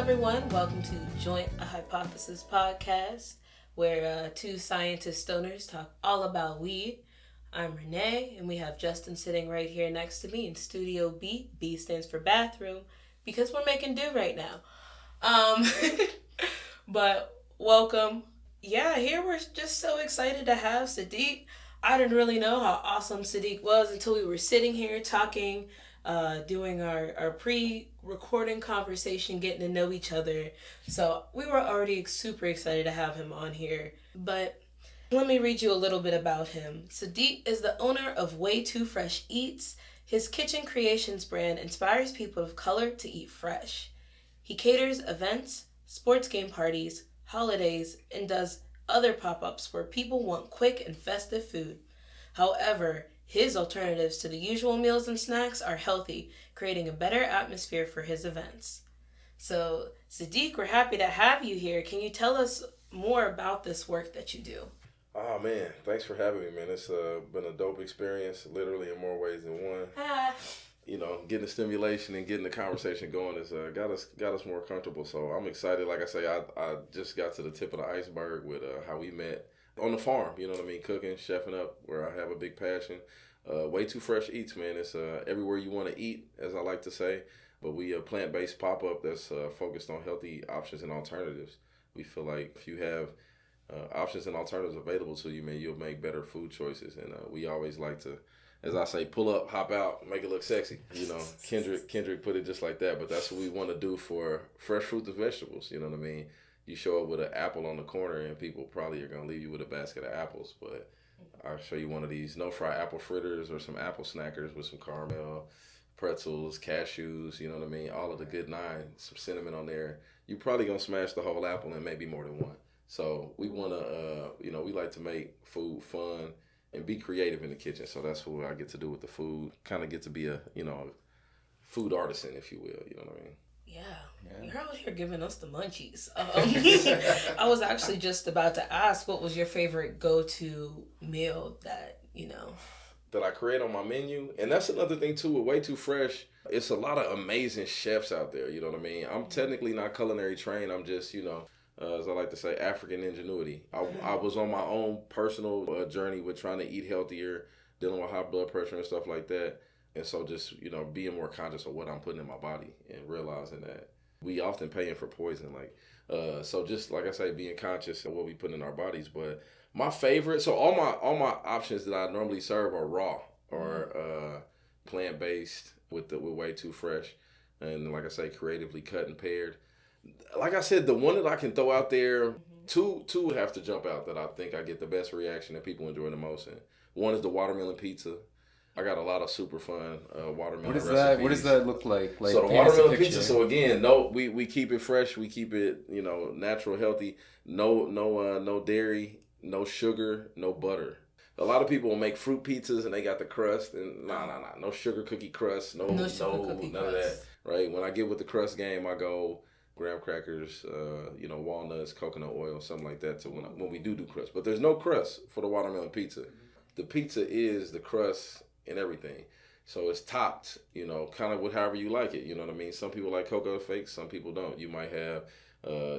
everyone. Welcome to Joint a Hypothesis podcast, where two scientist stoners talk all about weed. I'm Renee, and we have Justin sitting right here next to me in Studio B. B stands for bathroom, because we're making do right now. But welcome. Yeah, here we're just so excited to have Siddik. I didn't really know how awesome Siddik was until we were sitting here talking, doing our pre-recording conversation, getting to know each other. So we were already super excited to have him on here. But let me read you a little bit about him. Siddik is the owner of Way Too Fresh Eats. His kitchen creations brand inspires people of color to eat fresh. He caters events, sports game parties, holidays, and does other pop-ups where people want quick and festive food. However, his alternatives to the usual meals and snacks are healthy, creating a better atmosphere for his events. So, Siddik, we're happy to have you here. Can you tell us more about this work that you do? Oh man, thanks for having me, man. It's been a dope experience, literally in more ways than one. You know, getting the stimulation and getting the conversation going has got us more comfortable. So I'm excited. Like I say, I just got to the tip of the iceberg with how we met on the farm. You know what I mean, cooking, chefing up, where I have a big passion. Way Too Fresh Eats, man. It's everywhere you want to eat, as I like to say. But we a plant-based pop-up that's focused on healthy options and alternatives. We feel like if you have options and alternatives available to you, man, you'll make better food choices. And we always like to, as I say, pull up, hop out, make it look sexy. You know, Kendrick put it just like that. But that's what we want to do for fresh fruits and vegetables. You know what I mean? You show up with an apple on the corner, and people probably are gonna leave you with a basket of apples. But I'll show you one of these no-fry apple fritters or some apple snackers with some caramel, pretzels, cashews. You know what I mean? All of the good nine, some cinnamon on there. You probably gonna smash the whole apple and maybe more than one. So we want to, we like to make food fun and be creative in the kitchen. So that's what I get to do with the food. Kind of get to be a, food artisan, if you will. You know what I mean? Yeah. You're out here giving us the munchies. I was actually just about to ask, what was your favorite go-to meal that What does that look like? So the watermelon pizza. So again, we keep it fresh. We keep it natural, healthy. No dairy, no sugar, no butter. A lot of people will make fruit pizzas and they got the crust and no sugar cookie crust, none of that. Right? When I get with the crust game, I go graham crackers, walnuts, coconut oil, something like that. So when we do crust, but there's no crust for the watermelon pizza. The pizza is the crust and everything. So it's topped, kind of with however you like it. You know what I mean? Some people like cocoa flakes, some people don't. You might have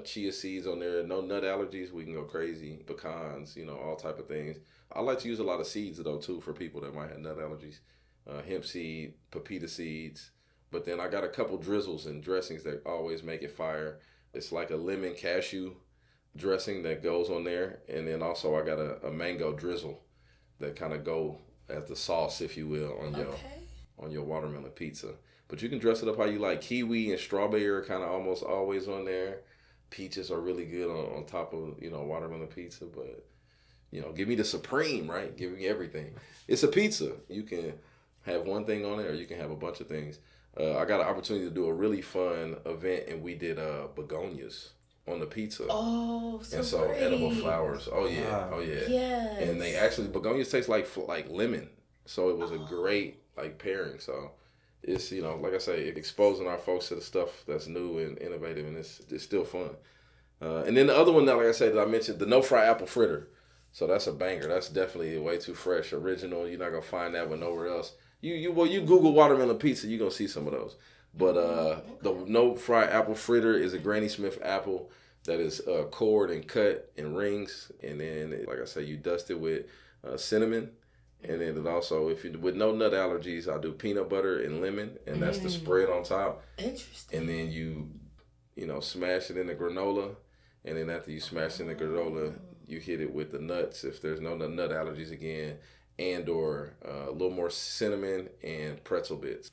chia seeds on there, no nut allergies, we can go crazy. Pecans, all type of things. I like to use a lot of seeds though too for people that might have nut allergies. Hemp seed, papita seeds. But then I got a couple drizzles and dressings that always make it fire. It's like a lemon cashew dressing that goes on there. And then also I got a mango drizzle that kind of go as the sauce, if you will, on your watermelon pizza. But you can dress it up how you like. Kiwi and strawberry are kind of almost always on there. Peaches are really good on top of, watermelon pizza. But, give me the supreme, right? Give me everything. It's a pizza. You can have one thing on it or you can have a bunch of things. I got an opportunity to do a really fun event, and we did begonias on the pizza. Oh, so great. Edible flowers. Oh yeah, oh yeah. Yes. And they actually begonias taste like lemon, so it was a great pairing. So it's like I say, exposing our folks to the stuff that's new and innovative, and it's still fun. And then the other one that, like I said, that I mentioned, the no-fry apple fritter. So that's a banger. That's definitely Way Too Fresh, original. You're not gonna find that one nowhere else. You Google watermelon pizza, you're gonna see some of those. But the no fry apple fritter is a Granny Smith apple that is cored and cut in rings, and then like I say, you dust it with cinnamon, and then it also, if you with no nut allergies, I do peanut butter and lemon, and that's the spread on top. Interesting. And then you know, smash it in the granola, and then after you smash it in the granola, you hit it with the nuts if there's no nut allergies again, and or a little more cinnamon and pretzel bits.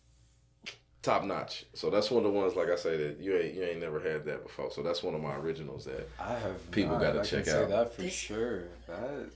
Top notch. So that's one of the ones, like I say, that you ain't never had that before. So that's one of my originals that I have people got to check out. Say that for sure. That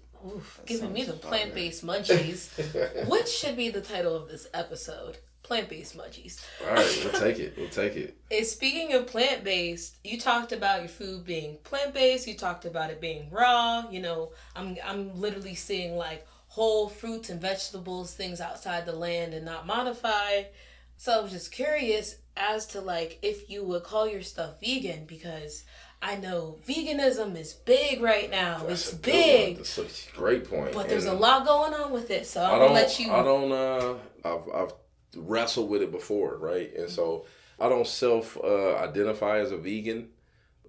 giving me the plant-based munchies. What should be the title of this episode? Plant-based munchies. All right, we'll take it. We'll take it. And speaking of plant-based, you talked about your food being plant-based. You talked about it being raw. You know, I'm literally seeing like whole fruits and vegetables, things outside the land and not modified. So I was just curious as to like if you would call your stuff vegan, because I know veganism is big right now. That's it's big. That's a great point. But there's a lot going on with it. So I'm gonna let you. I've wrestled with it before, right? And so I don't self identify as a vegan.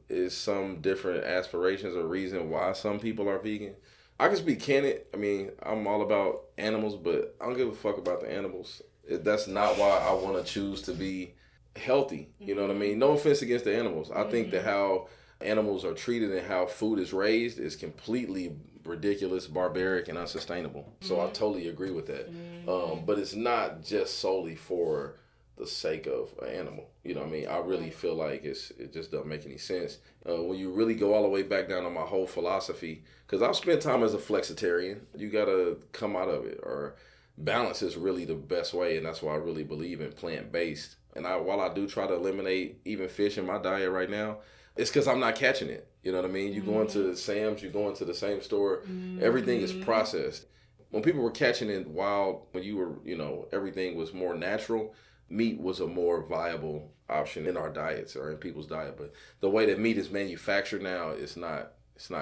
Is some different aspirations or reason why some people are vegan. I can speak candid. I mean, I'm all about animals, but I don't give a fuck about the animals. That's not why I want to choose to be healthy. You know what I mean? No offense against the animals. I think that how animals are treated and how food is raised is completely ridiculous, barbaric, and unsustainable. So I totally agree with that. But it's not just solely for the sake of an animal. You know what I mean? I really feel like it just doesn't make any sense. When you really go all the way back down to my whole philosophy, because I've spent time as a flexitarian, you got to come out of it, or balance is really the best way, and that's why I really believe in plant-based. And while I do try to eliminate even fish in my diet right now, it's because I'm not catching it. You know what I mean? You go into Sam's, you go into the same store, everything is processed. When people were catching it wild, when you were, you know, everything was more natural, meat was a more viable option in our diets or in people's diet. But the way that meat is manufactured now, it's not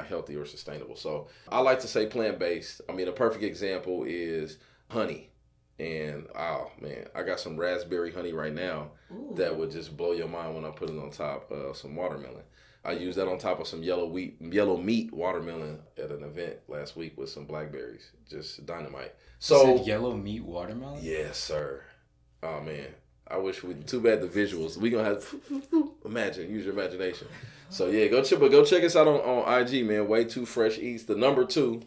healthy or sustainable. So I like to say plant-based. I mean, a perfect example is honey. And oh man, I got some raspberry honey right now that would just blow your mind when I put it on top of some watermelon. I used that on top of some yellow meat watermelon at an event last week with some blackberries. Just dynamite. So you said yellow meat watermelon? Yes, sir. Oh man, I wish too bad the visuals. We gonna have imagine, use your imagination. So yeah, go check us out on IG, man. Way Too Fresh Eats, the number 2.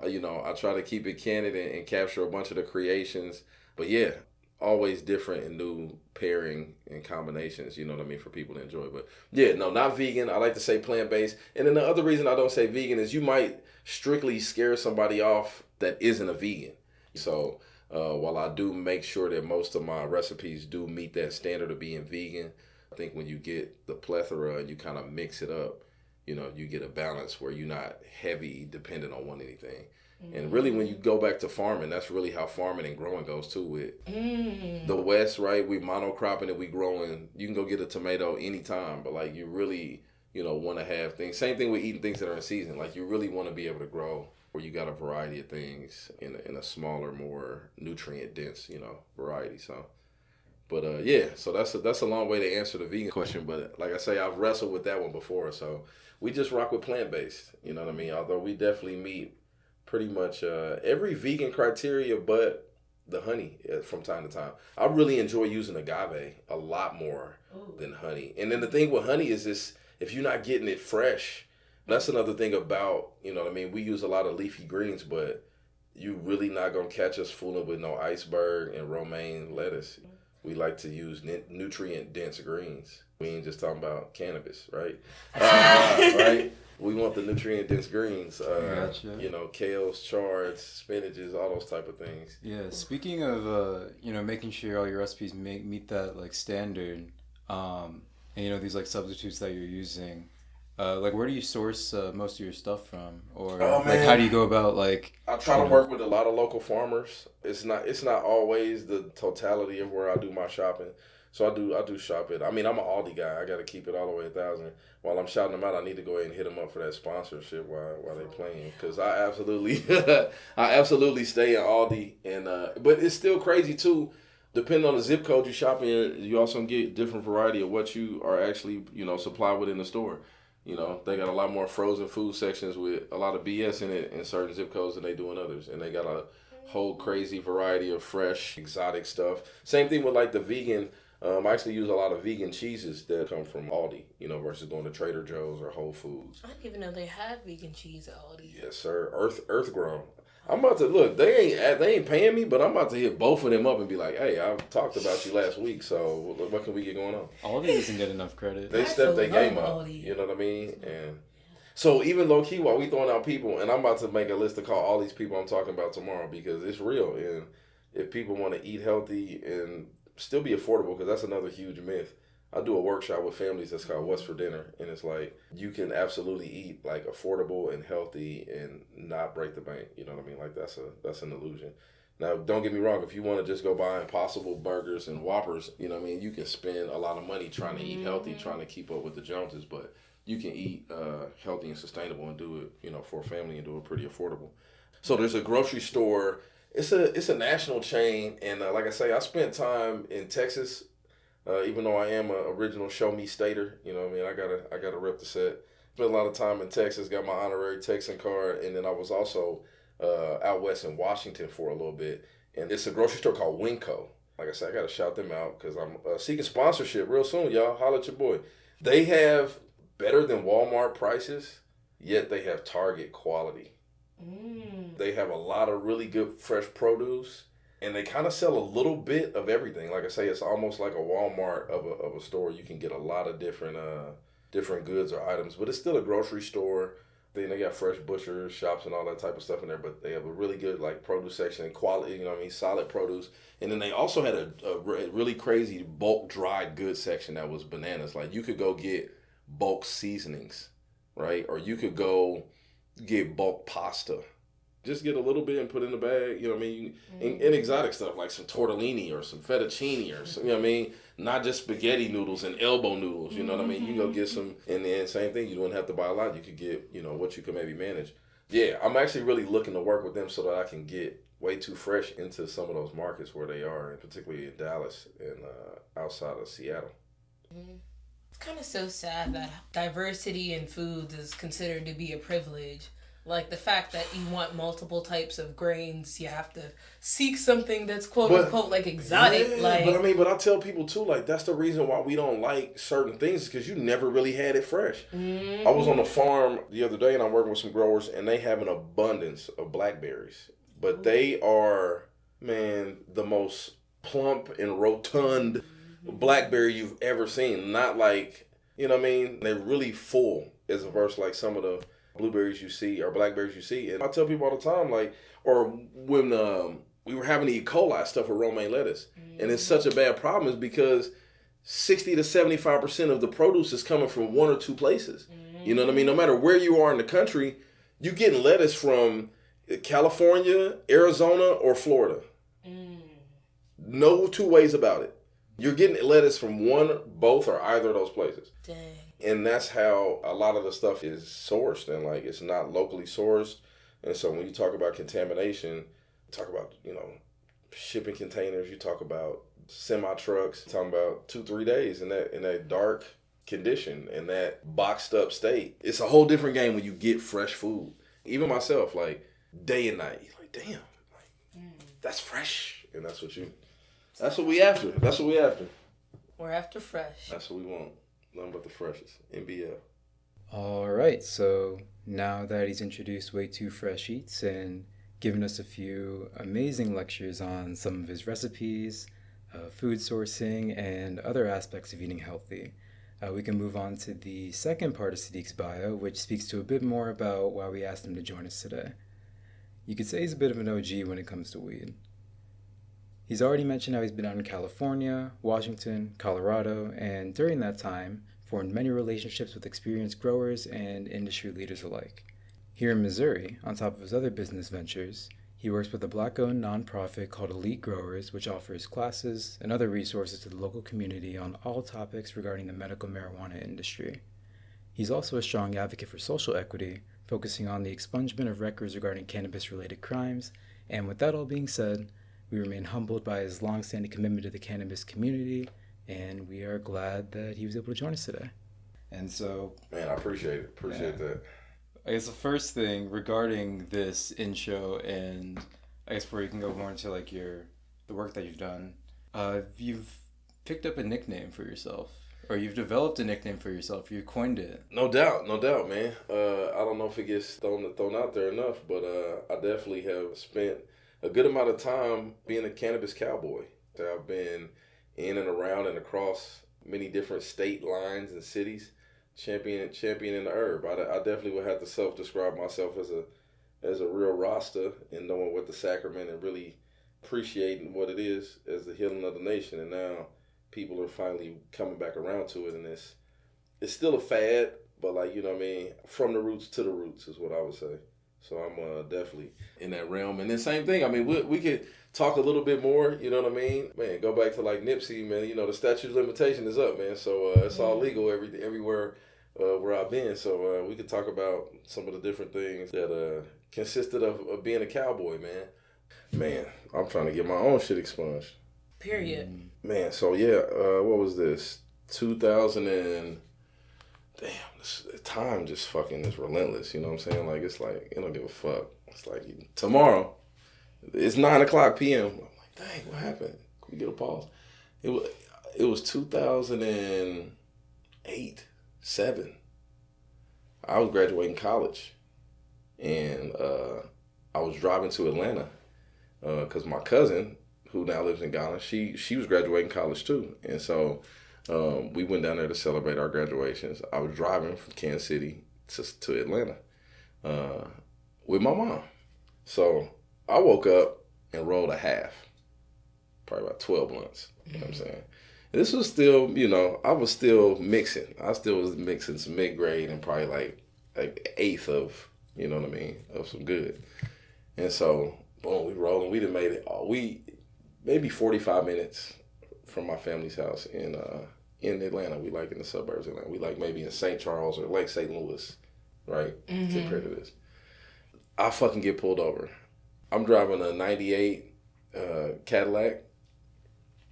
You know, I try to keep it candid and capture a bunch of the creations. But yeah, always different and new pairing and combinations, you know what I mean, for people to enjoy. But yeah, no, not vegan. I like to say plant-based. And then the other reason I don't say vegan is you might strictly scare somebody off that isn't a vegan. So while I do make sure that most of my recipes do meet that standard of being vegan, I think when you get the plethora and you kind of mix it up, you know, you get a balance where you're not heavy dependent on one anything. And really, when you go back to farming, that's really how farming and growing goes too. With the West, right? We monocropping and we growing. You can go get a tomato anytime, but like you really, you know, want to have things. Same thing with eating things that are in season. Like you really want to be able to grow where you got a variety of things in a smaller, more nutrient dense, you know, variety. So. But yeah, so that's a long way to answer the vegan question. But like I say, I've wrestled with that one before. So we just rock with plant-based. You know what I mean? Although we definitely meet pretty much every vegan criteria but the honey from time to time. I really enjoy using agave a lot more than honey. And then the thing with honey is this, if you're not getting it fresh, that's another thing about, you know what I mean? We use a lot of leafy greens, but you really not going to catch us fooling with no iceberg and romaine lettuce. We like to use nutrient-dense greens. We ain't just talking about cannabis, right? Right? We want the nutrient-dense greens. Gotcha. You know, kales, chards, spinaches, all those type of things. Yeah. Speaking of, you know, making sure all your recipes meet that like standard, and you know these like substitutes that you're using. Like, where do you source most of your stuff from, or like how do you go about like? I try to work with a lot of local farmers. It's not always the totality of where I do my shopping. So I do shop it. I mean, I'm an Aldi guy. I got to keep it all the way 1,000. While I'm shouting them out, I need to go ahead and hit them up for that sponsorship while they playing, because I absolutely stay in Aldi. And but it's still crazy too. Depending on the zip code you shop in, you also get different variety of what you are actually, supplied with in the store. They got a lot more frozen food sections with a lot of BS in it in certain zip codes than they do in others. And they got a whole crazy variety of fresh, exotic stuff. Same thing with like the vegan. I actually use a lot of vegan cheeses that come from Aldi, versus going to Trader Joe's or Whole Foods. I didn't even know they had vegan cheese at Aldi. Yes, sir. Earth grown. I'm about to look. They ain't paying me, but I'm about to hit both of them up and be like, "Hey, I talked about you last week, so what can we get going on?" Aldi doesn't get enough credit. They stepped their game up. Aldi. You know what I mean? And so even low key, while we throwing out people, and I'm about to make a list to call all these people I'm talking about tomorrow because it's real. And if people want to eat healthy and still be affordable, because that's another huge myth. I do a workshop with families that's called What's for Dinner, and it's like you can absolutely eat like affordable and healthy and not break the bank. You know what I mean? Like that's an illusion. Now, don't get me wrong. If you want to just go buy Impossible burgers and Whoppers, you know what I mean? You can spend a lot of money trying to eat healthy, trying to keep up with the Joneses, but you can eat healthy and sustainable and do it, for a family and do it pretty affordable. So there's a grocery store. It's a national chain, and like I say, I spent time in Texas. Even though I am an original show me stater, you know what I mean? I gotta rep the set. Spent a lot of time in Texas, got my honorary Texan card, and then I was also out west in Washington for a little bit. And it's a grocery store called Winco. Like I said, I gotta shout them out because I'm seeking sponsorship real soon, y'all. Holla at your boy. They have better than Walmart prices, yet they have Target quality. They have a lot of really good fresh produce. And they kind of sell a little bit of everything. Like I say, it's almost like a Walmart of a store. You can get a lot of different goods or items, but it's still a grocery store. Then they got fresh butchers, shops, and all that type of stuff in there. But they have a really good like produce section and quality. Solid produce. And then they also had a really crazy bulk dried goods section that was bananas. Like you could go get bulk seasonings, right? Or you could go get bulk pasta. Just get a little bit and put in the bag, you know what I mean? And exotic stuff like some tortellini or some fettuccine or some, you know what I mean? Not just spaghetti noodles and elbow noodles, you know what I mean? You can go get some, and then same thing, you don't have to buy a lot. You could get, what you can maybe manage. Yeah, I'm actually really looking to work with them so that I can get way too fresh into some of those markets where they are, and particularly in Dallas and outside of Seattle. It's kind of so sad that diversity in foods is considered to be a privilege. Like the fact that you want multiple types of grains, you have to seek something that's quote unquote like exotic. Yeah, but I tell people too, like that's the reason why we don't like certain things because you never really had it fresh. I was on a farm the other day and I'm working with some growers and they have an abundance of blackberries, but they are, man, the most plump and rotund blackberry you've ever seen. Not like, you know what I mean? They're really full as opposed to like some of the blueberries you see or blackberries you see. And I tell people all the time, like, or when we were having the E. coli stuff with romaine lettuce, and it's such a bad problem is because 60 to 75% of the produce is coming from one or two places. You know what I mean? No matter where you are in the country, you're getting lettuce from California, Arizona, or Florida. No two ways about it. You're getting lettuce from one, both, or either of those places. Dang. And that's how a lot of the stuff is sourced, and like it's not locally sourced. And so when you talk about contamination, you talk about, shipping containers, you talk about semi trucks, talking about 2-3 days in that dark condition, in that boxed up state. It's a whole different game when you get fresh food. Even myself, like day and night, like damn, like that's fresh. And that's what we after. That's what we after. We're after fresh. That's what we want. Nothing but the freshest. NBL. All right, so now that he's introduced Way Too Fresh Eats and given us a few amazing lectures on some of his recipes, food sourcing, and other aspects of eating healthy, we can move on to the second part of Siddik's bio, which speaks to a bit more about why we asked him to join us today. You could say he's a bit of an OG when it comes to weed. He's already mentioned how he's been out in California, Washington, Colorado, and during that time, formed many relationships with experienced growers and industry leaders alike. Here in Missouri, on top of his other business ventures, he works with a Black-owned nonprofit called Elite Growers, which offers classes and other resources to the local community on all topics regarding the medical marijuana industry. He's also a strong advocate for social equity, focusing on the expungement of records regarding cannabis-related crimes, and with that all being said, We remain humbled by his long-standing commitment to the cannabis community, and we are glad that he was able to join us today. And so, Man, I appreciate it. Appreciate that. I guess the first thing regarding this intro, and I guess where you can go more into like the work that you've done, you've picked up a nickname for yourself, or you've developed a nickname for yourself. You coined it. No doubt, man. I don't know if it gets thrown out there enough, but I definitely have spent a good amount of time being a cannabis cowboy. I've been in and around and across many different state lines and cities, championing the herb. I definitely would have to self-describe myself as a real Rasta and knowing what the sacrament and really appreciating what it is as the healing of the nation. And now people are finally coming back around to it, and it's still a fad, but like, you know what I mean, from the roots to the roots is what I would say. So I'm definitely in that realm. And then same thing, I mean, we could talk a little bit more, you know what I mean? Man, go back to like Nipsey, man, you know, the statute of limitation is up, man. So it's all legal everywhere where I've been. So we could talk about some of the different things that consisted of being a cowboy, man. Man, I'm trying to get my own shit expunged. Period. Man, so yeah, what was this? 2000 and... Damn, time just fucking is relentless, you know what I'm saying? Like, it's like, you don't give a fuck. It's like, tomorrow, it's 9:00 p.m. I'm like, dang, what happened? Can we get a pause? It was 2008, 7. I was graduating college, and I was driving to Atlanta because my cousin, who now lives in Ghana, she was graduating college too, and so we went down there to celebrate our graduations. I was driving from Kansas City to Atlanta with my mom. So I woke up and rolled a half, probably about 12 months. You know what I'm saying? This was still, you know, I was still mixing. I still was mixing some mid-grade and probably like eighth of, you know what I mean, of some good. And so, boom, we rolling. We done made it. Maybe 45 minutes from my family's house in Atlanta. We like in the suburbs of Atlanta. We like maybe in St. Charles or Lake St. Louis, right? Compared to this. I fucking get pulled over. I'm driving a 98 Cadillac.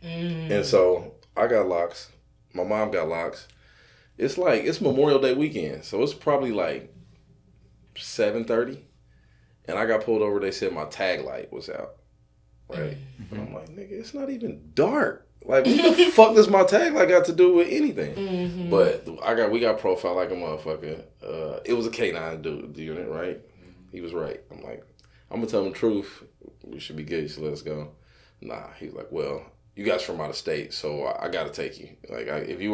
And so I got locks. My mom got locks. It's Memorial Day weekend. So it's probably like 7:30. And I got pulled over. They said my tag light was out. Right? And I'm like, nigga, it's not even dark. Like, what the fuck does my tag light got to do with anything? But we got profiled like a motherfucker. It was a K9 unit, right? He was right. I'm like, I'm gonna tell him the truth. We should be good. So let's go. Nah, he was like, well, you guys from out of state, so I gotta take you. Like, if you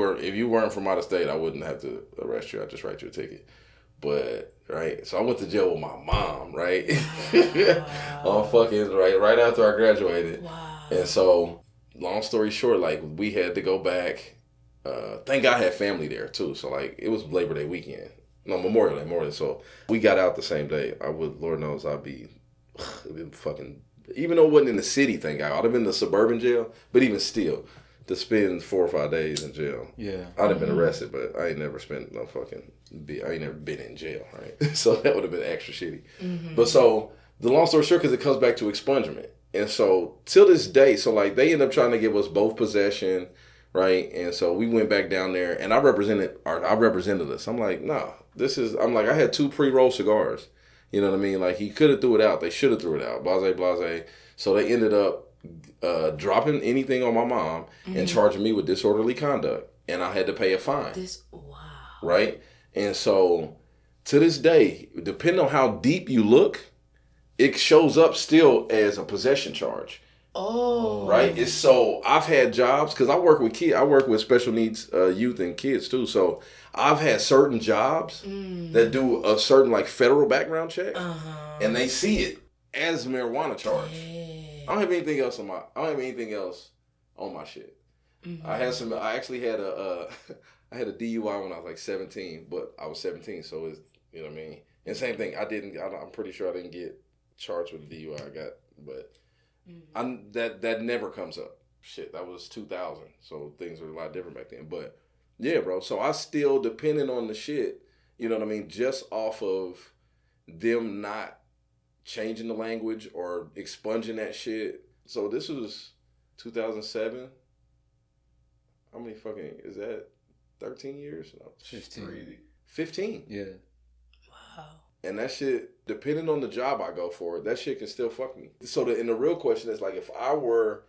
weren't from out of state, I wouldn't have to arrest you. I'd just write you a ticket. But right, so I went to jail with my mom, right? On fucking right after I graduated. Wow. And so, long story short, like, we had to go back. Thank God I had family there too. So like, it was Labor Day weekend. No, Memorial Day. So we got out the same day. Lord knows I'd be fucking, even though it wasn't in the city, thank God. I'd have been in the suburban jail, but even still, to spend 4 or 5 days in jail. Yeah. I'd have been arrested, but I ain't never spent no fucking, I ain't never been in jail, right? So that would have been extra shitty. But so, the long story short, because it comes back to expungement. And so, till this day, so like, they end up trying to give us both possession, right? And so, we went back down there, and I represented us. I'm like, nah, I had 2 pre-rolled cigars. You know what I mean? Like, he could have threw it out. They should have threw it out. Blase. So, they ended up dropping anything on my mom and charging me with disorderly conduct. And I had to pay a fine. Wow. Right? And so, to this day, depending on how deep you look, it shows up still as a possession charge. Oh. Right? It's so, I've had jobs, because I work with kids. I work with special needs youth and kids too. So, I've had certain jobs that do a certain like federal background check. And they see it as a marijuana charge. I don't have anything else on my shit. I actually had I had a DUI when I was like 17, but I was 17, so it's, you know what I mean? And same thing, I'm pretty sure I didn't get charged with the DUI I got, but that never comes up. Shit, that was 2000, so things were a lot different back then. But yeah, bro, so I still depending on the shit, you know what I mean, just off of them not changing the language or expunging that shit. So this was 2007. How many fucking is that? 13 years? No, 15. 15. Yeah. Wow. And that shit, depending on the job I go for, that shit can still fuck me. So and the real question is like, if I were,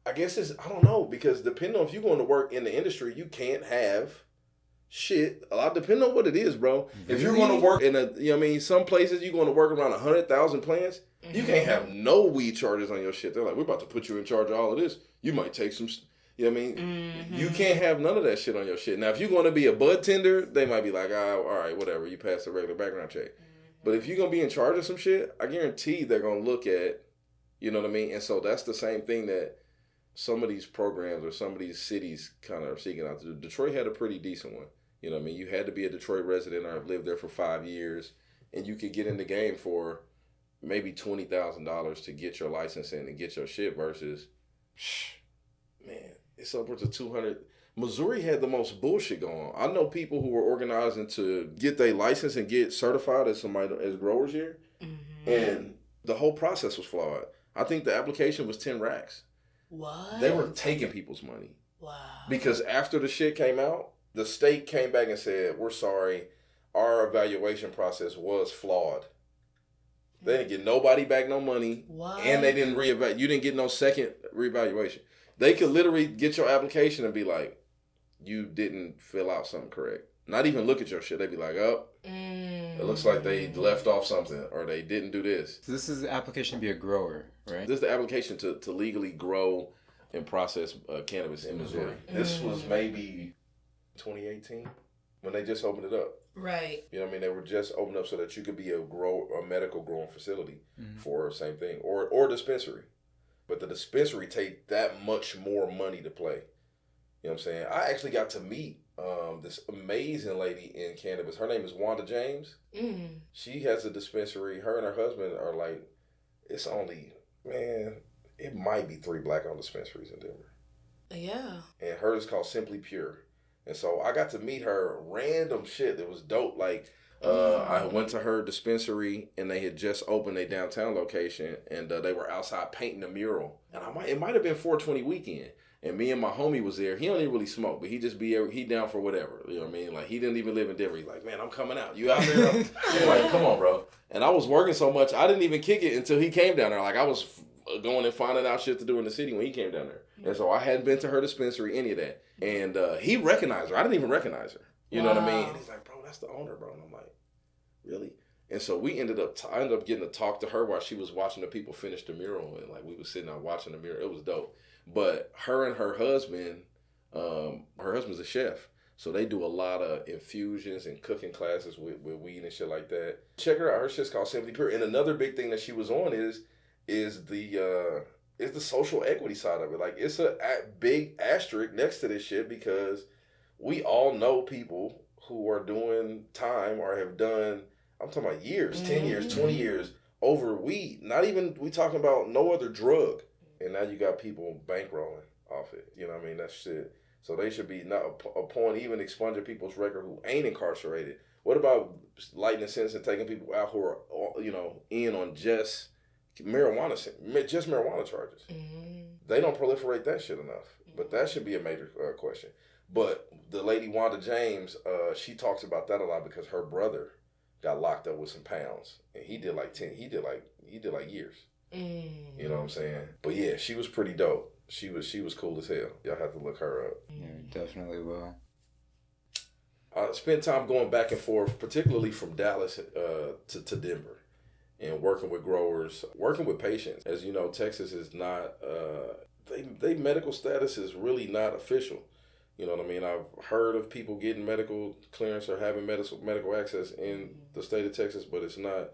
I guess it's, I don't know, because depending on if you're going to work in the industry, you can't have shit. A lot depending on what it is, bro. If you're going to work in a, you know what I mean, some places you're going to work around 100,000 plants, you can't have no weed charges on your shit. They're like, we're about to put you in charge of all of this. You might take some, you know what I mean? You can't have none of that shit on your shit. Now, if you're going to be a bud tender, they might be like, all right, whatever. You pass the regular background check. But if you're going to be in charge of some shit, I guarantee they're going to look at, you know what I mean? And so that's the same thing that some of these programs or some of these cities kind of are seeking out to do. Detroit had a pretty decent one. You know what I mean? You had to be a Detroit resident or have lived there for 5 years, and you could get in the game for maybe $20,000 to get your license in and get your shit versus, man, it's upwards of 200. Missouri had the most bullshit going on. I know people who were organizing to get their license and get certified as somebody as growers here, and the whole process was flawed. I think the application was 10 racks. What? They were taking people's money. Wow. Because after the shit came out, the state came back and said, we're sorry, our evaluation process was flawed. They didn't get nobody back no money. What? And they didn't reevaluate. You didn't get no second reevaluation. They could literally get your application and be like, you didn't fill out something correct. Not even look at your shit. They'd be like, oh, it looks like they left off something or they didn't do this. So this is the application to be a grower, right? This is the application to legally grow and process cannabis in Missouri. This was maybe 2018 when they just opened it up. Right. You know what I mean? They were just opened up so that you could be a medical growing facility for the same thing or dispensary. But the dispensary take that much more money to play. You know what I'm saying? I actually got to meet this amazing lady in cannabis. Her name is Wanda James. She has a dispensary. Her and her husband are like, it's only, man, it might be 3 black-owned dispensaries in Denver. Yeah. And hers is called Simply Pure. And so I got to meet her random shit that was dope. Like, I went to her dispensary and they had just opened a downtown location and they were outside painting a mural. And it might have been 420 weekend. And me and my homie was there. He don't even really smoke, but he down for whatever. You know what I mean? Like, he didn't even live in Denver. He's like, man, I'm coming out. You out there? I'm like, come on, bro. And I was working so much, I didn't even kick it until he came down there. Like, I was going and finding out shit to do in the city when he came down there. And so I hadn't been to her dispensary, any of that. And he recognized her. I didn't even recognize her. You know what I mean? And he's like, bro, that's the owner, bro. And I'm like, really? And so I ended up getting to talk to her while she was watching the people finish the mural. And like, we was sitting out watching the mural. It was dope. But her and her husband, her husband's a chef. So they do a lot of infusions and cooking classes with weed and shit like that. Check her out. Her shit's called Simply Pure. And another big thing that she was on is the social equity side of it. Like, it's a big asterisk next to this shit because we all know people who are doing time or have done, I'm talking about years, 10 years, 20 years over weed. Not even, we talking about no other drug. And now you got people bankrolling off it. You know what I mean? That shit. So they should be not upon even expunging people's record who ain't incarcerated. What about lightening sentence and taking people out who are, you know, in on just marijuana charges? They don't proliferate that shit enough. But that should be a major question. But the lady Wanda James, she talks about that a lot because her brother got locked up with some pounds, and he did like years. You know what I'm saying? But yeah, she was pretty dope. She was cool as hell. Y'all have to look her up. Yeah, definitely will. I spent time going back and forth, particularly from Dallas to Denver, and working with growers, working with patients. As you know, Texas is not they medical status is really not official. You know what I mean? I've heard of people getting medical clearance or having medical access in the state of Texas, but it's not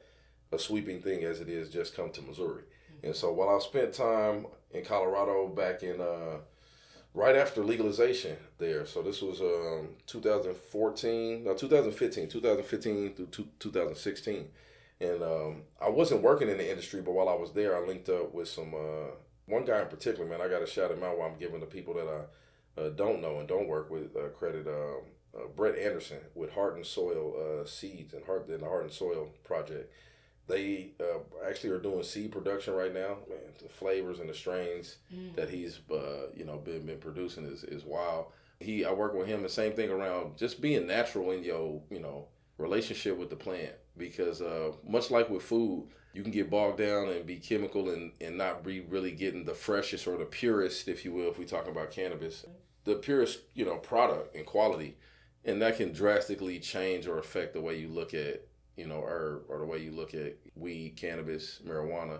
a sweeping thing as it is just come to Missouri. And so while I spent time in Colorado back in right after legalization there, so this was 2015 through 2016, and I wasn't working in the industry, but while I was there, I linked up with some one guy in particular. Man, I got to shout him out while I'm giving the people that I don't know and don't work with credit. Brett Anderson with Heart and Soil Seeds and the Heart and Soil Project. They actually are doing seed production right now. Man, the flavors and the strains that he's been producing is wild. I work with him the same thing around just being natural in your relationship with the plant, because much like with food, you can get bogged down and be chemical and not be really getting the freshest or the purest, if you will, if we talk about cannabis, the purest product and quality, and that can drastically change or affect the way you look at herb, or the way you look at weed, cannabis, marijuana,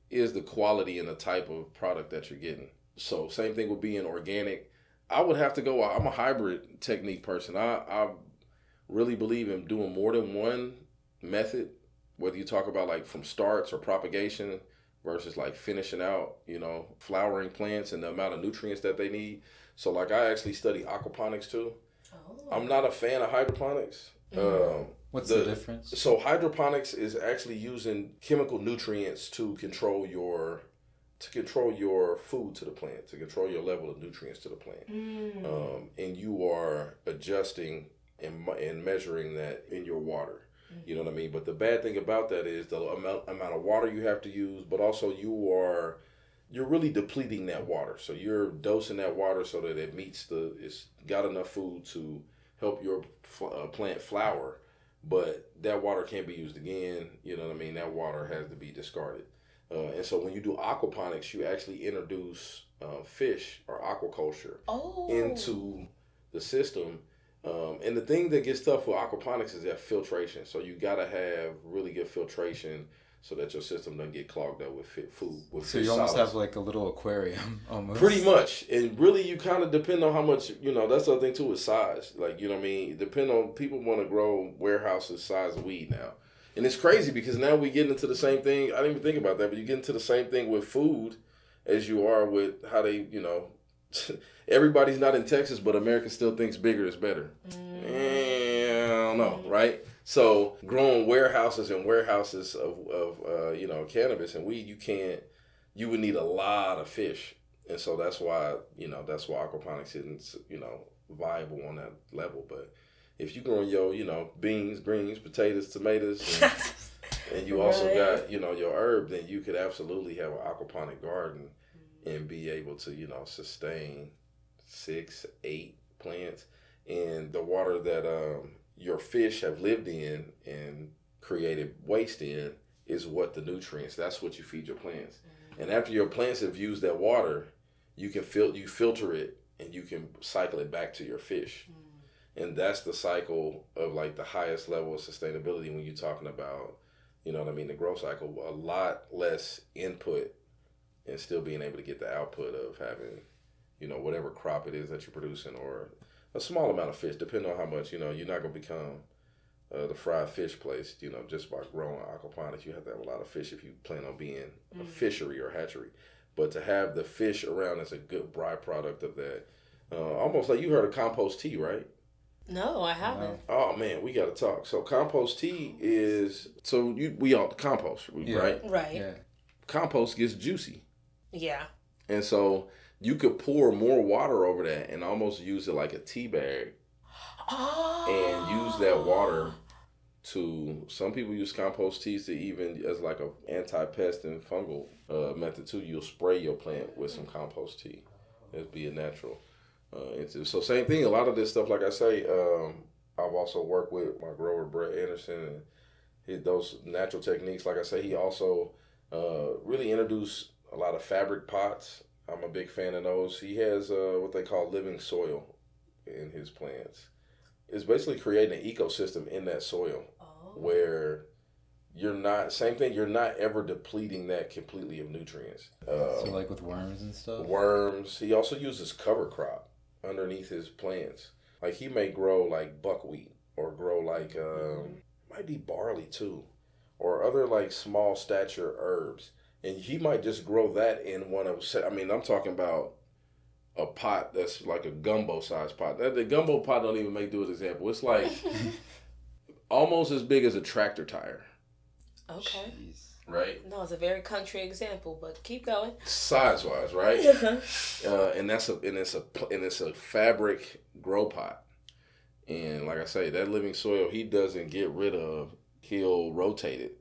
is the quality and the type of product that you're getting. So same thing with being organic. I would have to go, I'm a hybrid technique person. I really believe in doing more than one method, whether you talk about like from starts or propagation versus like finishing out, flowering plants and the amount of nutrients that they need. So like I actually study aquaponics too. Oh. I'm not a fan of hydroponics. What's the difference? So hydroponics is actually using chemical nutrients to control your food to the plant, to control your level of nutrients to the plant. And you are adjusting and measuring that in your water. You know what I mean? But the bad thing about that is the amount of water you have to use, but also you're really depleting that water. So you're dosing that water so that it's got enough food to help your plant flower, but that water can't be used again. You know what I mean? That water has to be discarded. And so when you do aquaponics, you actually introduce fish or aquaculture into the system. And the thing that gets tough with aquaponics is that filtration. So you got to have really good filtration so that your system doesn't get clogged up with food. So you almost have like a little aquarium, almost. Pretty much. And really you kind of depend on how much, that's the other thing too, is size. Like, you know what I mean? Depend on, people want to grow warehouses size of weed now. And it's crazy because now we get into the same thing. I didn't even think about that, but you get into the same thing with food as you are with how they, everybody's not in Texas, but America still thinks bigger is better. I don't know, right? So growing warehouses and warehouses of cannabis and weed, you would need a lot of fish. And so that's why aquaponics isn't, viable on that level. But if you growing your, beans, greens, potatoes, tomatoes, and you also got, your herb, then you could absolutely have an aquaponic garden and be able to, sustain 6-8 plants. And the water that your fish have lived in and created waste in is what the nutrients, that's what you feed your plants. And after your plants have used that water, you filter it and you can cycle it back to your fish. And that's the cycle of like the highest level of sustainability when you're talking about, the growth cycle. A lot less input and still being able to get the output of having, whatever crop it is that you're producing, or a small amount of fish, depending on how much, you're not going to become the fried fish place, just by growing aquaponics. You have to have a lot of fish if you plan on being a fishery or hatchery. But to have the fish around is a good byproduct of that. Almost like you heard of compost tea, right? No, I haven't. Oh man, we got to talk. So compost tea is, we all compost, right? Right. Yeah. Compost gets juicy. Yeah. And so you could pour more water over that and almost use it like a tea bag. And use that water to, some people use compost teas to even as like a anti-pest and fungal method too. You'll spray your plant with some compost tea. It'd be a natural. So same thing, a lot of this stuff, like I say, I've also worked with my grower, Brett Anderson, and those natural techniques. Like I say, he also really introduced a lot of fabric pots. I'm a big fan of those. He has what they call living soil in his plants. It's basically creating an ecosystem in that soil where you're not ever depleting that completely of nutrients. So like with worms and stuff? Worms. He also uses cover crop underneath his plants. Like he may grow like buckwheat or grow like, might be barley too, or other like small stature herbs. And he might just grow that in one of, I'm talking about a pot that's like a gumbo size pot. The gumbo pot don't even make do as an example. It's like almost as big as a tractor tire. Okay. Jeez. Right? No, it's a very country example, but keep going. Size wise, right? And it's a fabric grow pot. And like I say, that living soil he doesn't get rid of. He'll rotate it.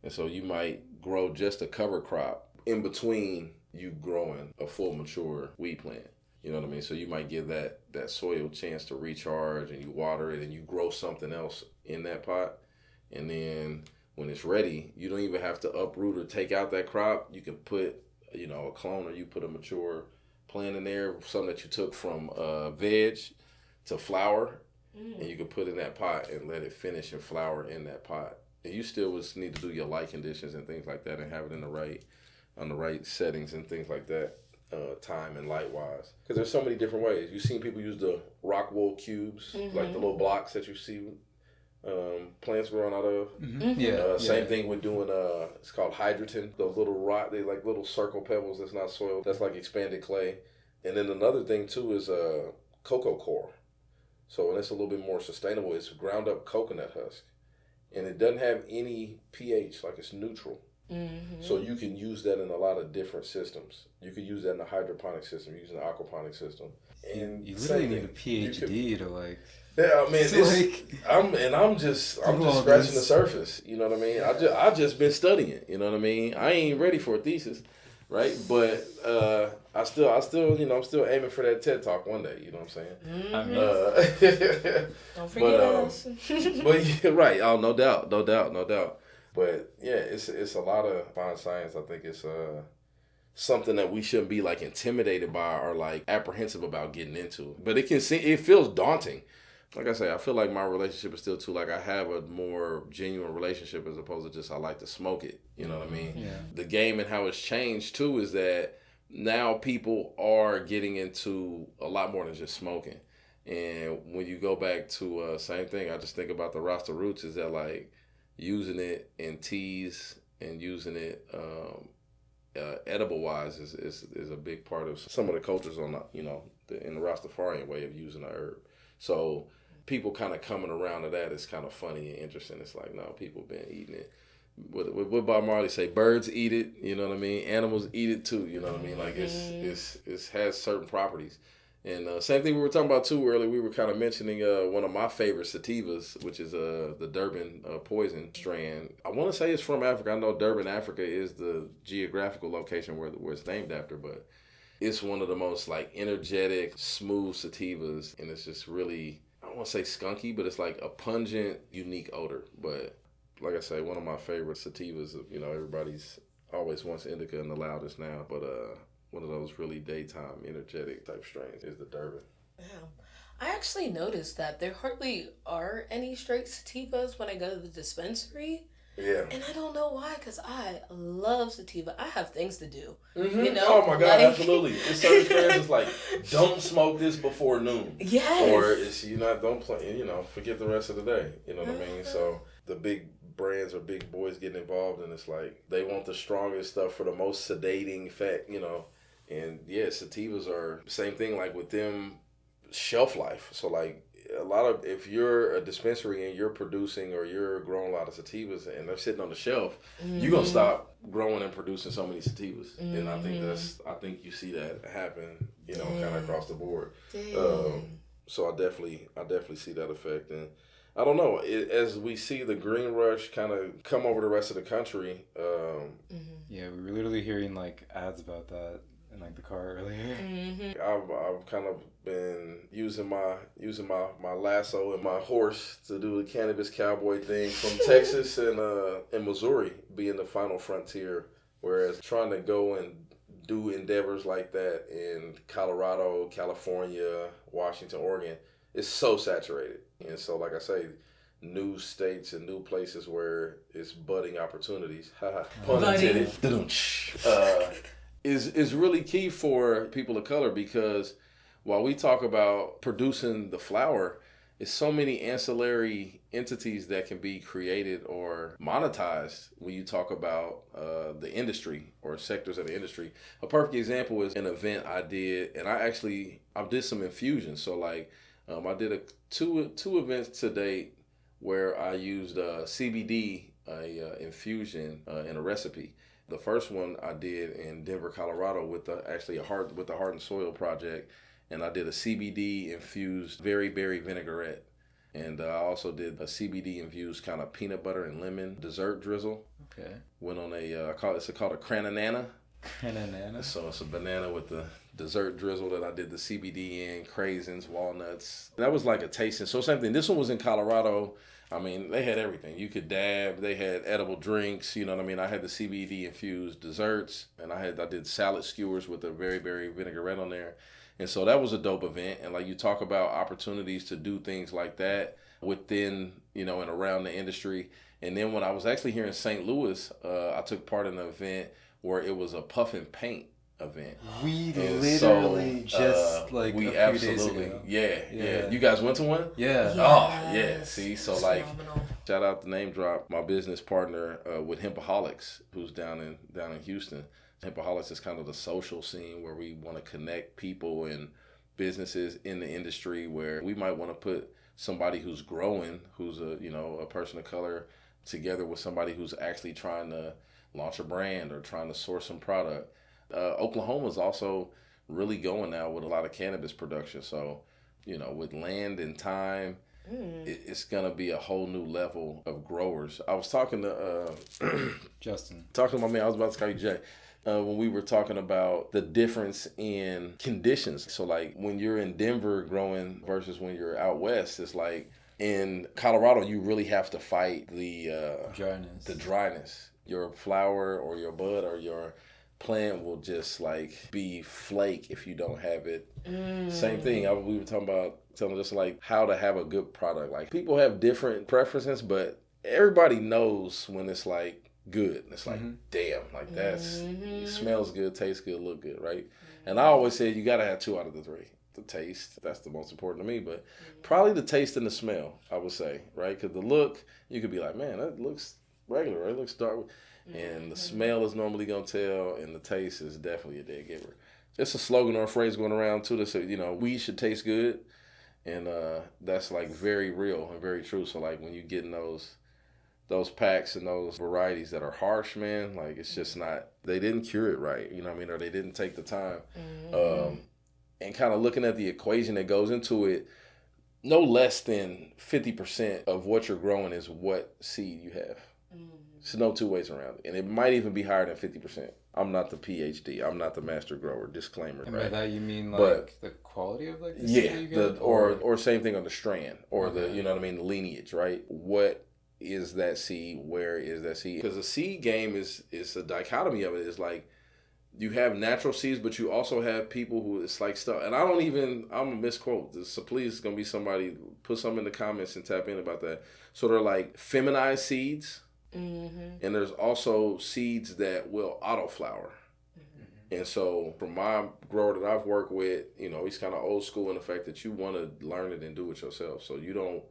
And so you might grow just a cover crop in between you growing a full mature weed plant. You know what I mean? So you might give that soil a chance to recharge, and you water it and you grow something else in that pot. And then when it's ready, you don't even have to uproot or take out that crop. You can put, a clone, or you put a mature plant in there, something that you took from veg to flower, and you can put in that pot and let it finish and flower in that pot. And you still would need to do your light conditions and things like that, and have it in on the right settings and things like that, time and light wise. Because there's so many different ways. You've seen people use the rock wool cubes, like the little blocks that you see plants growing out of. Same thing with doing it's called hydroton. Those little rock, they like little circle pebbles. That's not soil. That's like expanded clay. And then another thing too is cocoa core. So, and it's a little bit more sustainable. It's ground up coconut husk, and it doesn't have any pH. Like, it's neutral. So you can use that in a lot of different systems. You could use that in the hydroponic system, use an aquaponic system. And you literally need a PhD to like. Yeah, I mean, I'm just scratching the surface. You know what I mean? I just been studying. You know what I mean? I ain't ready for a thesis, right? But I still, I'm still aiming for that TED Talk one day. You know what I'm saying? Don't forget us. But yeah, right. Oh, no doubt. But yeah, it's a lot of fine science. I think it's something that we shouldn't be like intimidated by or like apprehensive about getting into. But it feels daunting. Like I say, I feel like my relationship is still too, like, I have a more genuine relationship as opposed to just I like to smoke it. You know what I mean? Yeah. The game and how it's changed too is that now people are getting into a lot more than just smoking. And when you go back to same thing, I just think about the Rasta roots is that like using it in teas and using it edible wise is a big part of some of the cultures on in the Rastafarian way of using the herb. So people kind of coming around to that is kind of funny and interesting. It's like, no, people been eating it. What Bob Marley say? Birds eat it. You know what I mean? Animals eat it too. You know what I mean? Like it has certain properties. And same thing we were talking about too earlier. We were kind of mentioning one of my favorite sativas, which is the Durban poison strand. I want to say it's from Africa. I know Durban, Africa is the geographical location where it's named after, but it's one of the most like energetic, smooth sativas, and it's just really, I don't want to say skunky, but it's like a pungent, unique odor. But like I say, one of my favorite sativas. Everybody's always wants indica in the loudest now, but one of those really daytime, energetic type strains is the Durban. Yeah. I actually noticed that there hardly are any straight sativas when I go to the dispensary. Yeah. And I don't know why, because I love sativa. I have things to do. Mm-hmm. Oh my God, absolutely. It's certain strands it's like, don't smoke this before noon. Yes. Or it's, don't play, forget the rest of the day. You know what I mean? So the big brands or big boys getting involved, and it's like, they want the strongest stuff for the most sedating effect, And yeah, sativas are same thing, like with them, shelf life. So like, if you're a dispensary and you're producing or you're growing a lot of sativas and they're sitting on the shelf, you're gonna stop growing and producing so many sativas. And I think you see that happen, kind of across the board. So I definitely see that effect. And I don't know, as we see the green rush kind of come over the rest of the country. Yeah, we were literally hearing like ads about that in like the car earlier. I've kind of been using my lasso and my horse to do the Cannabis Cowboy thing from Texas and Missouri being the final frontier, whereas trying to go and do endeavors like that in Colorado, California, Washington, Oregon, it's so saturated. And so, like I say, new states and new places where it's budding opportunities, pun intended, is really key for people of color, because while we talk about producing the flower, it's so many ancillary entities that can be created or monetized when you talk about the industry or sectors of the industry. A perfect example is an event I did, and I did some infusions. So like I did two events to date where I used CBD infusion in a recipe. The first one I did in Denver, Colorado with the Heart and Soil Project, and I did a CBD infused berry vinaigrette. And I also did a CBD infused kind of peanut butter and lemon dessert drizzle. Okay. Went on it's called a crananana. Crananana. So it's a banana with the dessert drizzle that I did the CBD in, craisins, walnuts. That was like a tasting. So same thing. This one was in Colorado. I mean, they had everything. You could dab. They had edible drinks. You know what I mean? I had the CBD infused desserts, and I did salad skewers with a very, very vinaigrette on there. And so that was a dope event. And like you talk about opportunities to do things like that within, and around the industry. And then when I was actually here in St. Louis, I took part in an event where it was a puff and paint event. We And literally so, just like we a few days absolutely, ago. yeah. You guys went to one? Yeah. Oh, yeah. See, so It's like, phenomenal. shout out the name drop, my business partner with Hempaholics, who's down in Houston. Hempaholics is kind of the social scene where we want to connect people and businesses in the industry where we might want to put somebody who's growing, who's a person of color, together with somebody who's actually trying to launch a brand or trying to source some product. Oklahoma's also really going now with a lot of cannabis production. So, with land and time, it's gonna be a whole new level of growers. I was talking to Justin. talking to my man. I was about to call you Jay. When we were talking about the difference in conditions. So like when you're in Denver growing versus when you're out west, it's like in Colorado you really have to fight the Dryness. The dryness. Your flower or your bud or your plant will just like be flake if you don't have it. Same thing. We were talking about telling us like how to have a good product. Like people have different preferences, but everybody knows when it's like good. It's like, damn, like it smells good, tastes good, look good, right? And I always say you gotta have 2 out of the 3. The taste, that's the most important to me, but probably the taste and the smell, I would say, right? Because the look, you could be like, man, that looks regular, right? It looks dark. And the smell is normally gonna tell, and the taste is definitely a dead giver. It's a slogan or a phrase going around too that says, weed should taste good, and that's like very real and very true. So like when you get in those packs and those varieties that are harsh, man, like it's just not, they didn't cure it right, you know what I mean, or they didn't take the time. And kind of looking at the equation that goes into it, no less than 50% of what you're growing is what seed you have. There's no two ways around it. And it might even be higher than 50%. I'm not the PhD. I'm not the master grower. Disclaimer. And right? by that you mean like the quality of like the seed that you get? Or same thing on the strand or the the lineage, right? What is that seed? Where is that seed? Because the seed game is a dichotomy of it. It's like you have natural seeds, but you also have people who it's like stuff. And I'm a misquote. So please, it's gonna be somebody put something in the comments and tap in about that. So they're like feminized seeds. And there's also seeds that will auto flower. And so from my grower that I've worked with, he's kind of old school in the fact that you want to learn it and do it yourself. So you don't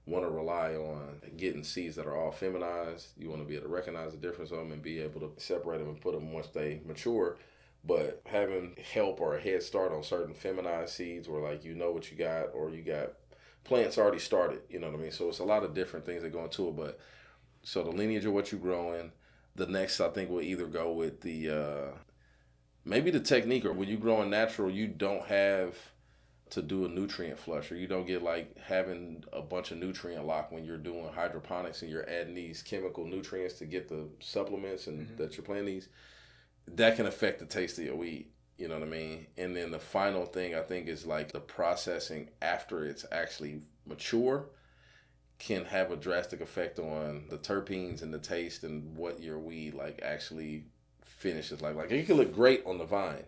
want to rely on getting seeds that are all feminized. You want to be able to recognize the difference of them and be able to separate them and put them once they mature. But having help or a head start on certain feminized seeds where like what you got or you got plants already started, you know what I mean? So it's a lot of different things that go into it, but so the lineage of what you're growing. The next, I think, will either go with the maybe the technique, or when you're growing natural, you don't have to do a nutrient flush, or you don't get like having a bunch of nutrient lock when you're doing hydroponics and you're adding these chemical nutrients to get the supplements and that you're planting these. That can affect the taste of your weed. You know what I mean? And then the final thing I think is like the processing after it's actually mature can have a drastic effect on the terpenes and the taste and what your weed like actually finishes like. Like it can look great on the vine,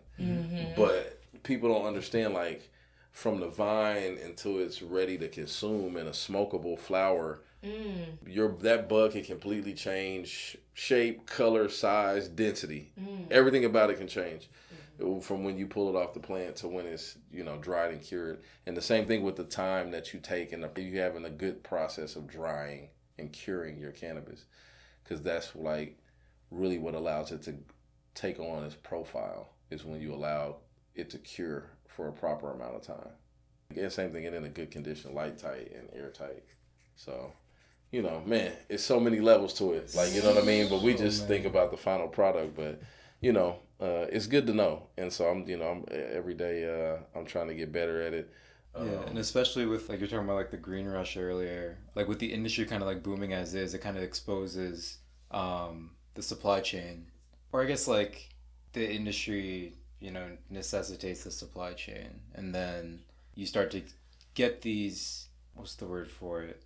but people don't understand like from the vine until it's ready to consume in a smokable flower, that bud can completely change shape, color, size, density. Everything about it can change. From when you pull it off the plant to when it's dried and cured. And the same thing with the time that you take and you having a good process of drying and curing your cannabis, because that's like really what allows it to take on its profile is when you allow it to cure for a proper amount of time. Again, same thing, and in a good condition, light tight and airtight. So man, it's so many levels to it, like you know what I mean, but we just think about the final product. But it's good to know, and so I'm every day I'm trying to get better at it. Yeah, and especially with like you're talking about like the green rush earlier, like with the industry kind of like booming as is, it kind of exposes the supply chain, or I guess like the industry, necessitates the supply chain, and then you start to get these, what's the word for it?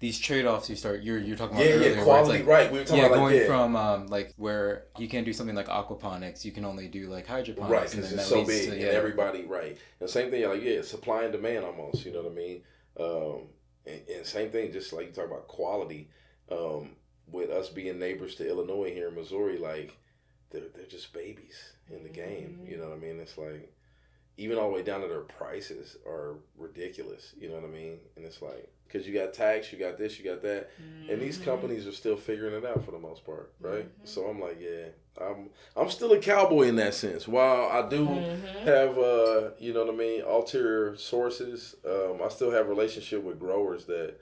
These trade-offs you're talking about earlier, quality, where it's like, right? We were talking yeah, about going like from like where you can't do something like aquaponics, you can only do like right, hydroponics, and because then it's that so leads big to and everybody right. And same thing, like supply and demand almost. You know what I mean? And same thing, just like you talk about quality. Um, with us being neighbors to Illinois here in Missouri, like they're just babies in the game. You know what I mean? It's like even all the way down to their prices are ridiculous. You know what I mean? And it's like because you got tax, you got this, you got that, and these companies are still figuring it out for the most part, right? So I'm like, I'm still a cowboy in that sense. While I do have you know what I mean, ulterior sources, I still have relationship with growers that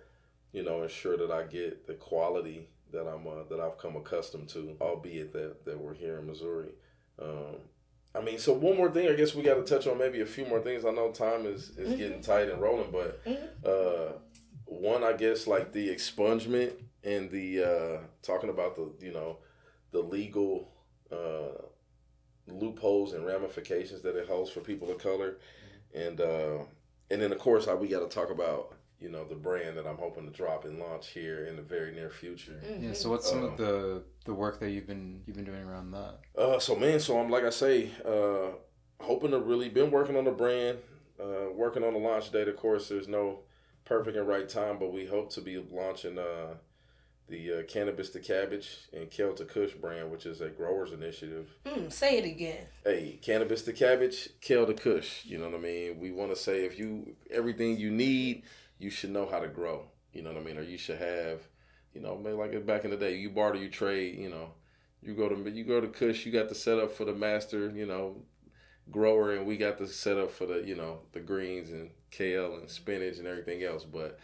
ensure that I get the quality that that I've come accustomed to, albeit that we're here in Missouri. Um, I mean, so one more thing, I guess we got to touch on maybe a few more things. I know time is getting tight and rolling, but one, I guess, like the expungement and the talking about the legal loopholes and ramifications that it holds for people of color, and then of course we got to talk about the brand that I'm hoping to drop and launch here in the very near future. Yeah. So what's some of the work that you've been doing around that? So I'm like I say, hoping to really been working on the brand, working on the launch date. Of course, there's no perfect and right time, but we hope to be launching the Cannabis to Cabbage and Kale to Kush brand, which is a growers initiative. Say it again. Hey, Cannabis to Cabbage, Kale to Kush. You know what I mean? We want to say everything you need, you should know how to grow. You know what I mean? Or you should have, maybe like back in the day, you barter, you trade. You go to Kush, you got the setup for the master, grower, and we got the setup for the greens and kale and spinach and everything else. But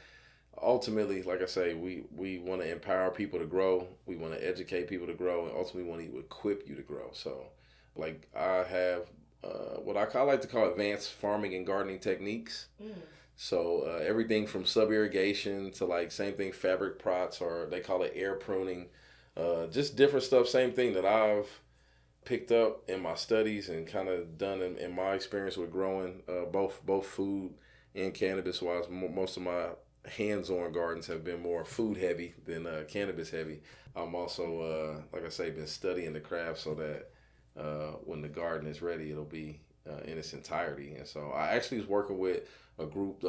ultimately, like I say, we want to empower people to grow. We want to educate people to grow, and ultimately want to equip you to grow. So, like I have I like to call advanced farming and gardening techniques. So everything from sub irrigation to like same thing fabric pots, or they call it air pruning, just different stuff. Same thing that I've picked up in my studies and kind of done in my experience with growing both food and cannabis. Wise, most of my hands-on gardens have been more food heavy than cannabis heavy. I'm also, like I say, been studying the craft so that when the garden is ready, it'll be in its entirety. And so I actually was working with a group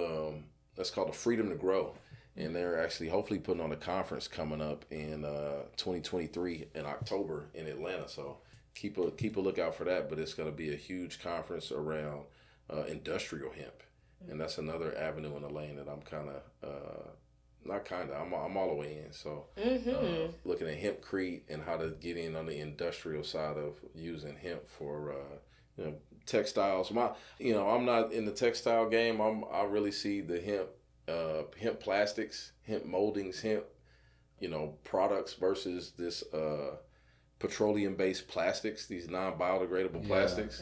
that's called the Freedom to Grow. And they're actually hopefully putting on a conference coming up in 2023 in October in Atlanta. So keep a lookout for that. But it's going to be a huge conference around industrial hemp, and that's another avenue in the lane that I'm kind of I'm all the way in. So looking at hempcrete and how to get in on the industrial side of using hemp for textiles. I'm not in the textile game. I really see the hemp plastics, hemp moldings, hemp products versus this petroleum-based plastics, these non-biodegradable plastics.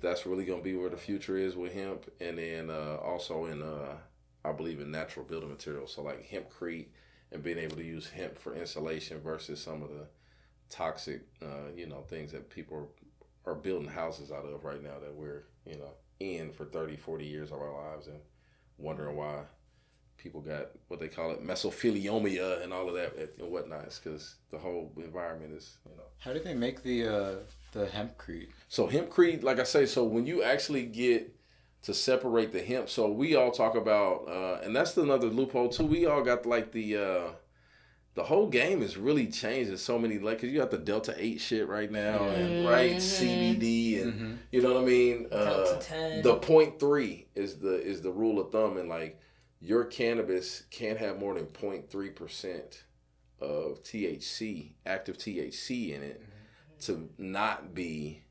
That's really going to be where the future is with hemp. And then also in I believe in natural building materials, so like hempcrete, and being able to use hemp for insulation versus some of the toxic things that people are building houses out of right now, that we're in for 30-40 years of our lives, and wondering why people got what they call it mesothelioma and all of that and whatnot. It's because the whole environment is How do they make the hempcrete? So hempcrete, like I say, so when you actually get to separate the hemp, so we all talk about and that's another loophole too, we all got like the whole game is really changed in so many, like, cause you got the Delta 8 shit right now, and right, CBD, and you know what I mean. Delta 10. The 0.3 is the rule of thumb, and like your cannabis can't have more than 0.3% of THC, active THC in it, to not be,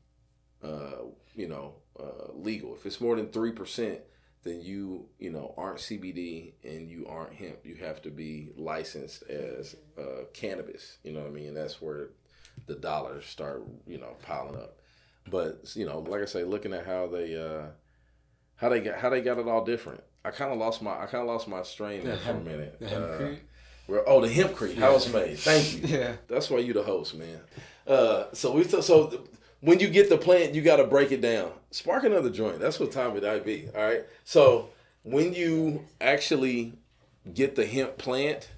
legal. If it's more than 3%, then you aren't CBD and you aren't hemp. You have to be licensed as cannabis. You know what I mean? And that's where the dollars start piling up. But like I say, looking at how they how they got it all different. I kind of lost my strain there for a minute. The hempcrete. The hempcrete, how it's made. Thank you. Yeah. That's why you the host, man. So when you get the plant, you got to break it down. Spark another joint. That's what time it be. All right. So when you actually get the hemp plant,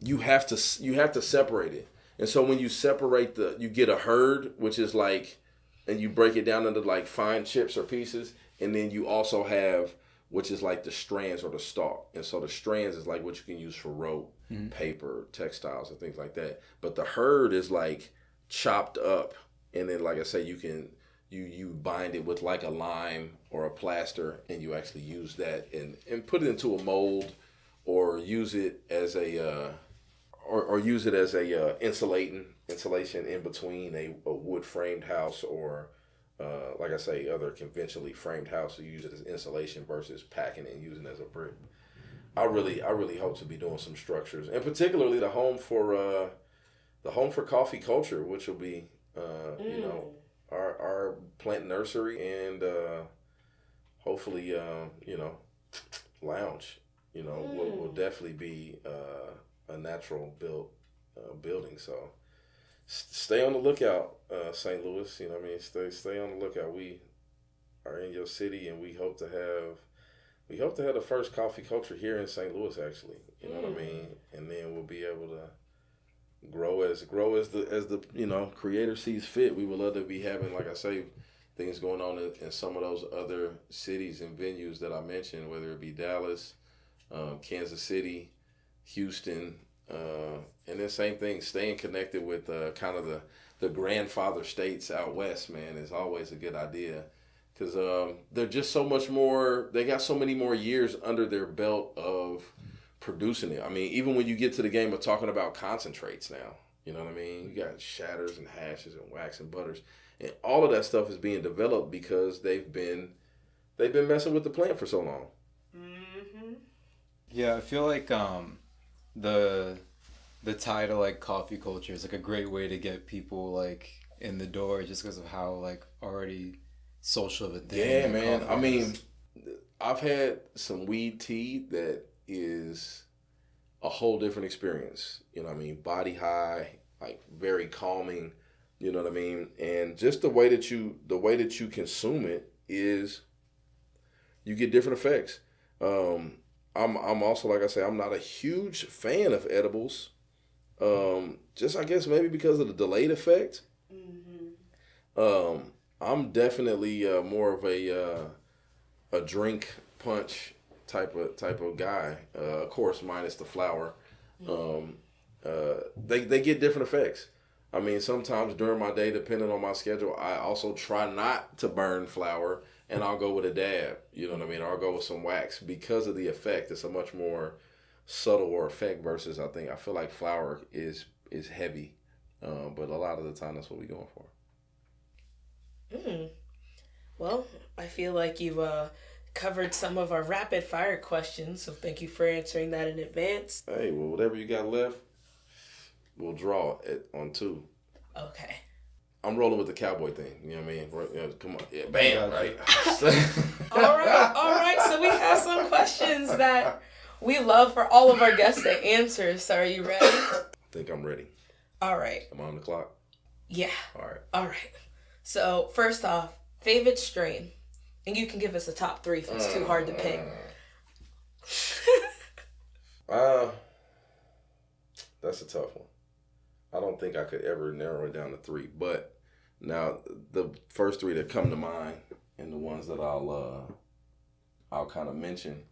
you have to separate it. And so when you separate you get a hurd, which is like, and you break it down into like fine chips or pieces, and then you also have, which is like the strands or the stalk. And so the strands is like what you can use for rope, paper, textiles, and things like that. But the hurd is like chopped up, and then like I say, you bind it with like a lime or a plaster, and you actually use that and put it into a mold, or use it as a insulation in between a wood framed house or like I say, other conventionally framed house. You use it as insulation versus packing it and using it as a brick. I really hope to be doing some structures, and particularly the home for coffee culture, which will be our plant nursery and hopefully lounge. Will definitely be a natural built building. So stay on the lookout, St. Louis. You know what I mean? Stay on the lookout. We are in your city, and we hope to have the first coffee culture here in St. Louis. Actually, you know what I mean. And then we'll be able to grow as the creator sees fit. We would love to be having, like I say, things going on in some of those other cities and venues that I mentioned, whether it be Dallas, Kansas City, Houston, and then same thing, staying connected with kind of the grandfather states out west, man, is always a good idea, because they're just so much more, they got so many more years under their belt of producing it. I mean, even when you get to the game of talking about concentrates now, you know what I mean? You got shatters and hashes and wax and butters, and all of that stuff is being developed because they've been messing with the plant for so long. Mm-hmm. Yeah, I feel like the tie to like coffee culture is like a great way to get people like in the door, just because of how like already social of a thing. Yeah, man. I mean, I've had some weed tea that is a whole different experience. You know what I mean? Body high, like very calming. You know what I mean? And just the way that you consume it is, you get different effects. I'm also, like I say, I'm not a huge fan of edibles. Just I guess maybe because of the delayed effect. Mm-hmm. I'm definitely more of a drink punch type of guy. Of course, minus the flower. They get different effects. I mean, sometimes during my day, depending on my schedule, I also try not to burn flower, and I'll go with a dab. You know what I mean? Or I'll go with some wax because of the effect. It's a much more subtle effect versus I feel like flower is heavy, but a lot of the time that's what we're going for. Well, I feel like you've covered some of our rapid fire questions, so thank you for answering that in advance. Hey, well, whatever you got left, we'll draw it on 2. Okay. I'm rolling with the cowboy thing. You know what I mean? Come on. Yeah, bam, right? All right. So we have some questions that we love for all of our guests to answer. So are you ready? I think I'm ready. All right. Am I on the clock? Yeah. All right. So first off, favorite strain. And you can give us a top 3 if it's too hard to pick. That's a tough one. I don't think I could ever narrow it down to 3. But now the first 3 that come to mind, and the ones that I'll kind of mention,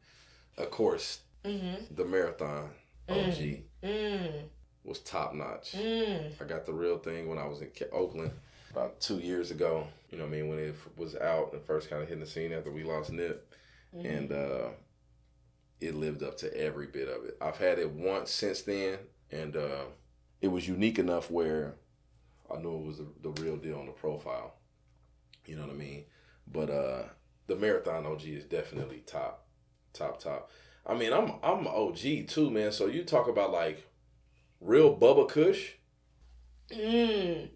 of course, the Marathon OG was top notch. I got the real thing when I was in Oakland about 2 years ago. You know what I mean? When it was out and first kind of hitting the scene after we lost Nip, and it lived up to every bit of it. I've had it once since then, and it was unique enough where I knew it was the real deal on the profile. You know what I mean? But the Marathon OG is definitely top. I mean, I'm OG too, man. So you talk about like real Bubba Kush.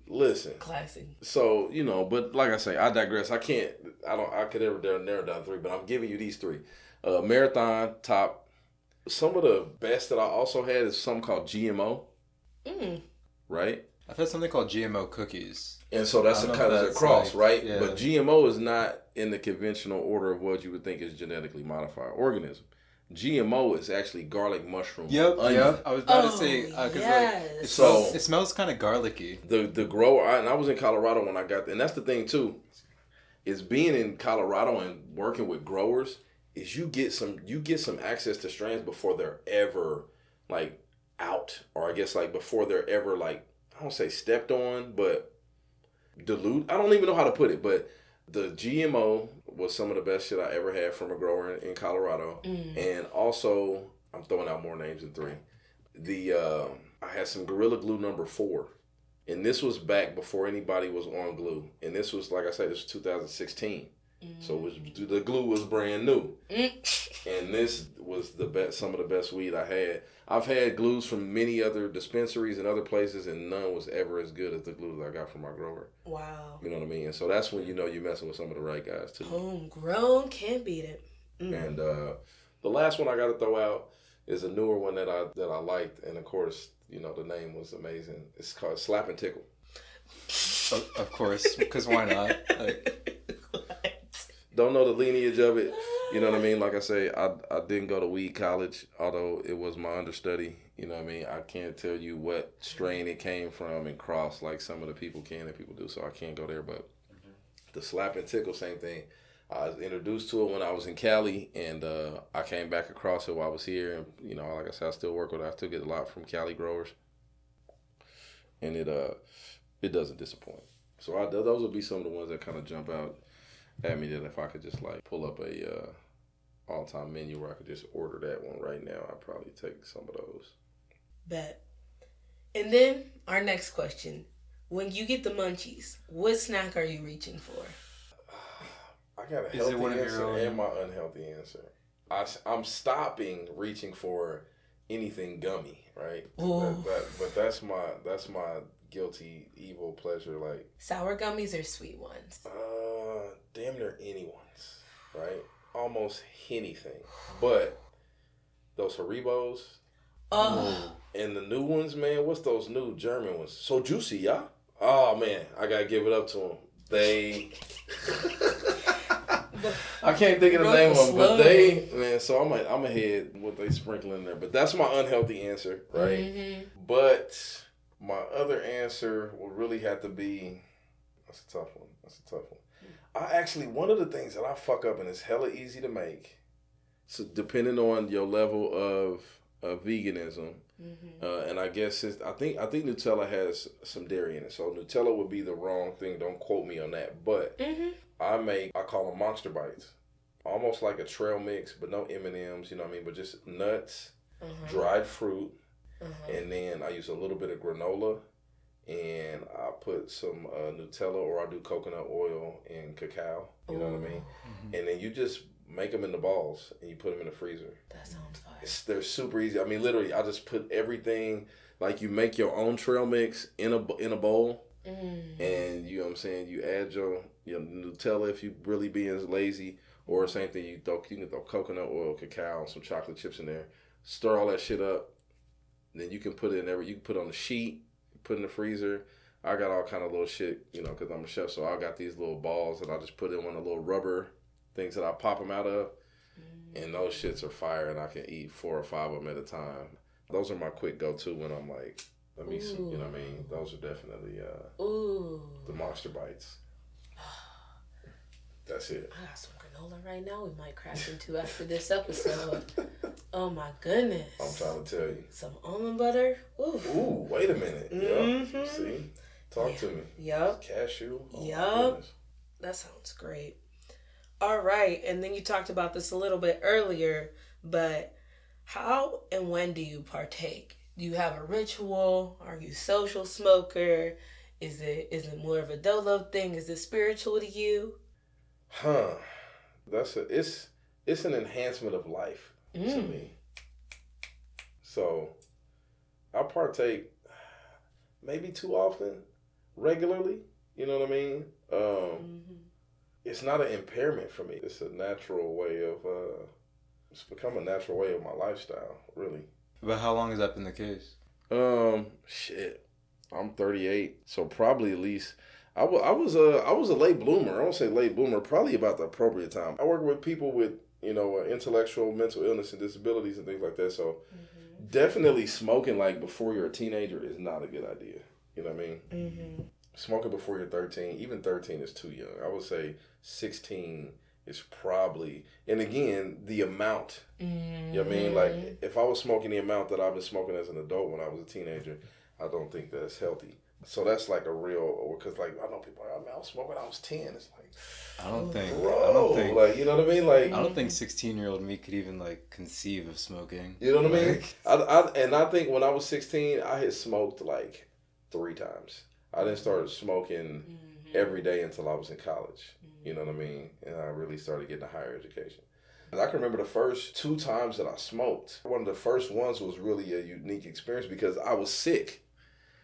Listen. Classic. So, but like I say, I digress. I could ever narrow down 3, but I'm giving you these 3. Marathon, top. Some of the best that I also had is something called GMO. Right? I've had something called GMO cookies. And so that's a kind of a cross, right? Yeah. But GMO is not in the conventional order of what you would think is genetically modified organism. GMO is actually garlic, mushroom, onion. I was about to say, because yes. it smells kind of garlicky. The grower, and I was in Colorado when I got there, and that's the thing too, is being in Colorado and working with growers, is you get some access to strains before they're ever like out, or I guess like before they're ever like, I don't say stepped on, but dilute. I don't even know how to put it, but the GMO was some of the best shit I ever had from a grower in Colorado. And also, I'm throwing out more names than 3. I had some Gorilla Glue number 4. And this was back before anybody was on glue. And this was, like I said, this was 2016. So the glue was brand new. And this was some of the best weed I had. I've had glues from many other dispensaries and other places, and none was ever as good as the glue that I got from my grower. Wow. You know what I mean? And so that's when you're messing with some of the right guys too. Homegrown, can't beat it. And the last one I got to throw out is a newer one that I liked, and of course, the name was amazing. It's called Slap and Tickle. Of course, because why not? Don't know the lineage of it. You know what I mean? Like I say, I didn't go to weed college, although it was my understudy. You know what I mean? I can't tell you what strain it came from and cross like some of the people do, so I can't go there. But the Slap and Tickle, same thing. I was introduced to it when I was in Cali, and I came back across it while I was here. And, like I said, I still work with it. I still get a lot from Cali growers. And it doesn't disappoint. So those would be some of the ones that kind of jump out at me, that if I could just like pull up a all-time menu where I could just order that one right now, I'd probably take some of those. Bet. And then our next question. When you get the munchies, what snack are you reaching for? I got a healthy answer and my unhealthy answer. I'm stopping reaching for anything gummy, right? But that's my guilty evil pleasure. Like sour gummies or sweet ones? Damn near any ones, right? Almost anything. But those Haribos. And the new ones, man. What's those new German ones? So juicy, yeah. Oh man, I gotta give it up to them. They. I can't think of the name of them, but man. So I'm ahead what they sprinkle in there. But that's my unhealthy answer, right? Mm-hmm. But my other answer would really have to be. That's a tough one. One of the things that I fuck up, and it's hella easy to make. So depending on your level of veganism, and I guess I think Nutella has some dairy in it, so Nutella would be the wrong thing. Don't quote me on that, but I call them monster bites, almost like a trail mix, but no M&Ms. You know what I mean? But just nuts, dried fruit, and then I use a little bit of granola. And I put some Nutella, or I do coconut oil and cacao. You know what I mean? And then you just make them into balls and you put them in the freezer. That sounds fire. They're super easy. I mean, literally, I just put everything, like you make your own trail mix in a bowl. And you know what I'm saying? You add your Nutella if you really being lazy, or same thing, you can throw coconut oil, cacao, and some chocolate chips in there. Stir all that shit up. Then you can put it in there. You can put it on the sheet. Put in the freezer. I got all kind of little shit, because I'm a chef, so I got these little balls that I just put in one of the little rubber things that I pop them out of, and those shits are fire, and I can eat 4 or 5 of them at a time. Those are my quick go-to when I'm like, let me see, you know what I mean? Those are definitely the monster bites. That's it. I got some granola right now we might crash into after this episode. Oh my goodness. I'm trying to tell you. Some almond butter. Ooh, wait a minute. Yep. See? Talk to me. Yep. Cashew. Yep. That sounds great. All right. And then you talked about this a little bit earlier, but how and when do you partake? Do you have a ritual? Are you a social smoker? Is it more of a dolo thing? Is it spiritual to you? It's an enhancement of life to me. So I partake maybe too often, regularly. You know what I mean? It's not an impairment for me. It's a natural way of, it's become a natural way of my lifestyle, really. But how long has that been the case? Shit. I'm 38, so probably at least I was a late bloomer. I won't say late bloomer, probably about the appropriate time. I work with people with, intellectual, mental illness and disabilities and things like that. So definitely smoking like before you're a teenager is not a good idea. You know what I mean? Smoking before you're 13, even 13 is too young. I would say 16 is probably, and again, the amount. You know what I mean? Like, if I was smoking the amount that I've been smoking as an adult when I was a teenager, I don't think that's healthy. So that's like a real, because like, I know people are like, man, I was smoking when I was 10. It's like, I don't think, like, you know what I mean? Like, I don't think 16-year-old me could even like conceive of smoking. You know what I mean? I think when I was 16, I had smoked like 3 times. I didn't start smoking every day until I was in college. You know what I mean? And I really started getting a higher education. And I can remember the first 2 times that I smoked. One of the first ones was really a unique experience because I was sick.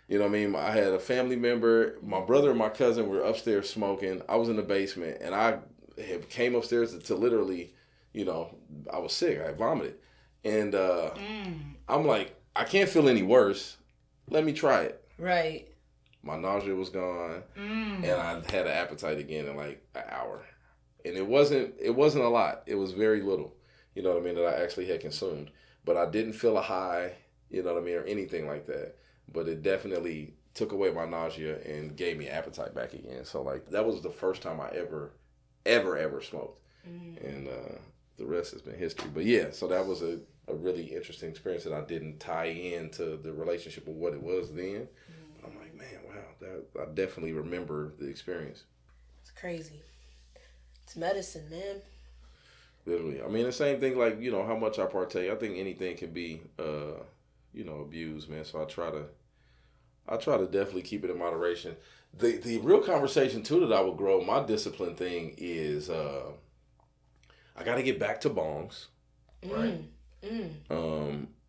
You know what I mean? I had a family member, my brother and my cousin were upstairs smoking. I was in the basement and I came upstairs to literally, I was sick. I vomited. And I'm like, I can't feel any worse. Let me try it. Right. My nausea was gone, and I had an appetite again in like an hour. And it wasn't a lot. It was very little, you know what I mean, that I actually had consumed. But I didn't feel a high, you know what I mean, or anything like that. But it definitely took away my nausea and gave me appetite back again. So like that was the first time I ever smoked. And the rest has been history. But yeah, so that was a really interesting experience that I didn't tie into the relationship of what it was then. But I'm like, man, wow, I definitely remember the experience. It's crazy. It's medicine, man. Literally. I mean, the same thing like, how much I partake. I think anything can be, abused, man. So I try to definitely keep it in moderation. The real conversation, too, that I would grow, my discipline thing is I got to get back to bongs, right?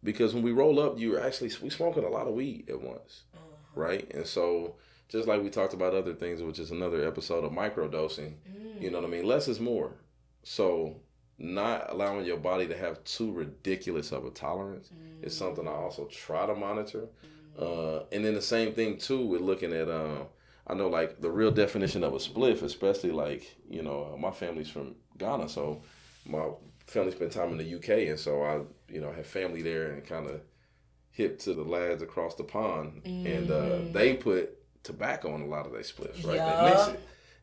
Because when we roll up, we smoking a lot of weed at once, right? And so just like we talked about other things, which is another episode of microdosing, you know what I mean? Less is more. So not allowing your body to have too ridiculous of a tolerance is something I also try to monitor. And then the same thing, too, with looking at, I know, like, the real definition of a spliff, especially, like, my family's from Ghana, so my family spent time in the UK, and so I, have family there and kind of hip to the lads across the pond, and they put tobacco on a lot of their spliffs, right? Yeah. They mix it.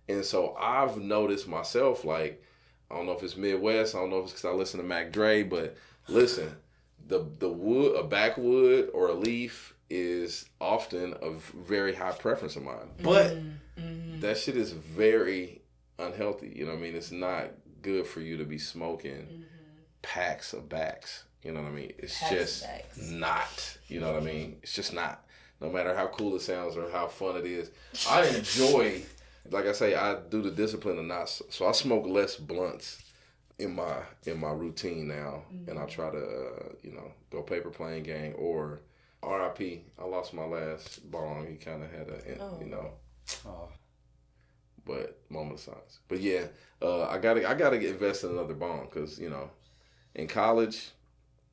And so I've noticed myself, like, I don't know if it's Midwest, I don't know if it's because I listen to Mac Dre, but listen, the wood, a backwood or a leaf is often a very high preference of mine. But that shit is very unhealthy. You know what I mean? It's not good for you to be smoking packs of backs. You know what I mean? It's just not. You know what I mean? It's just not. No matter how cool it sounds or how fun it is. I enjoy, like I say, I do the discipline of not. So I smoke less blunts in my routine now. And I try to, go paper plane gang or R.I.P. I lost my last bong. He kind of had but moment of silence. But yeah, I gotta get invested in another bong because in college,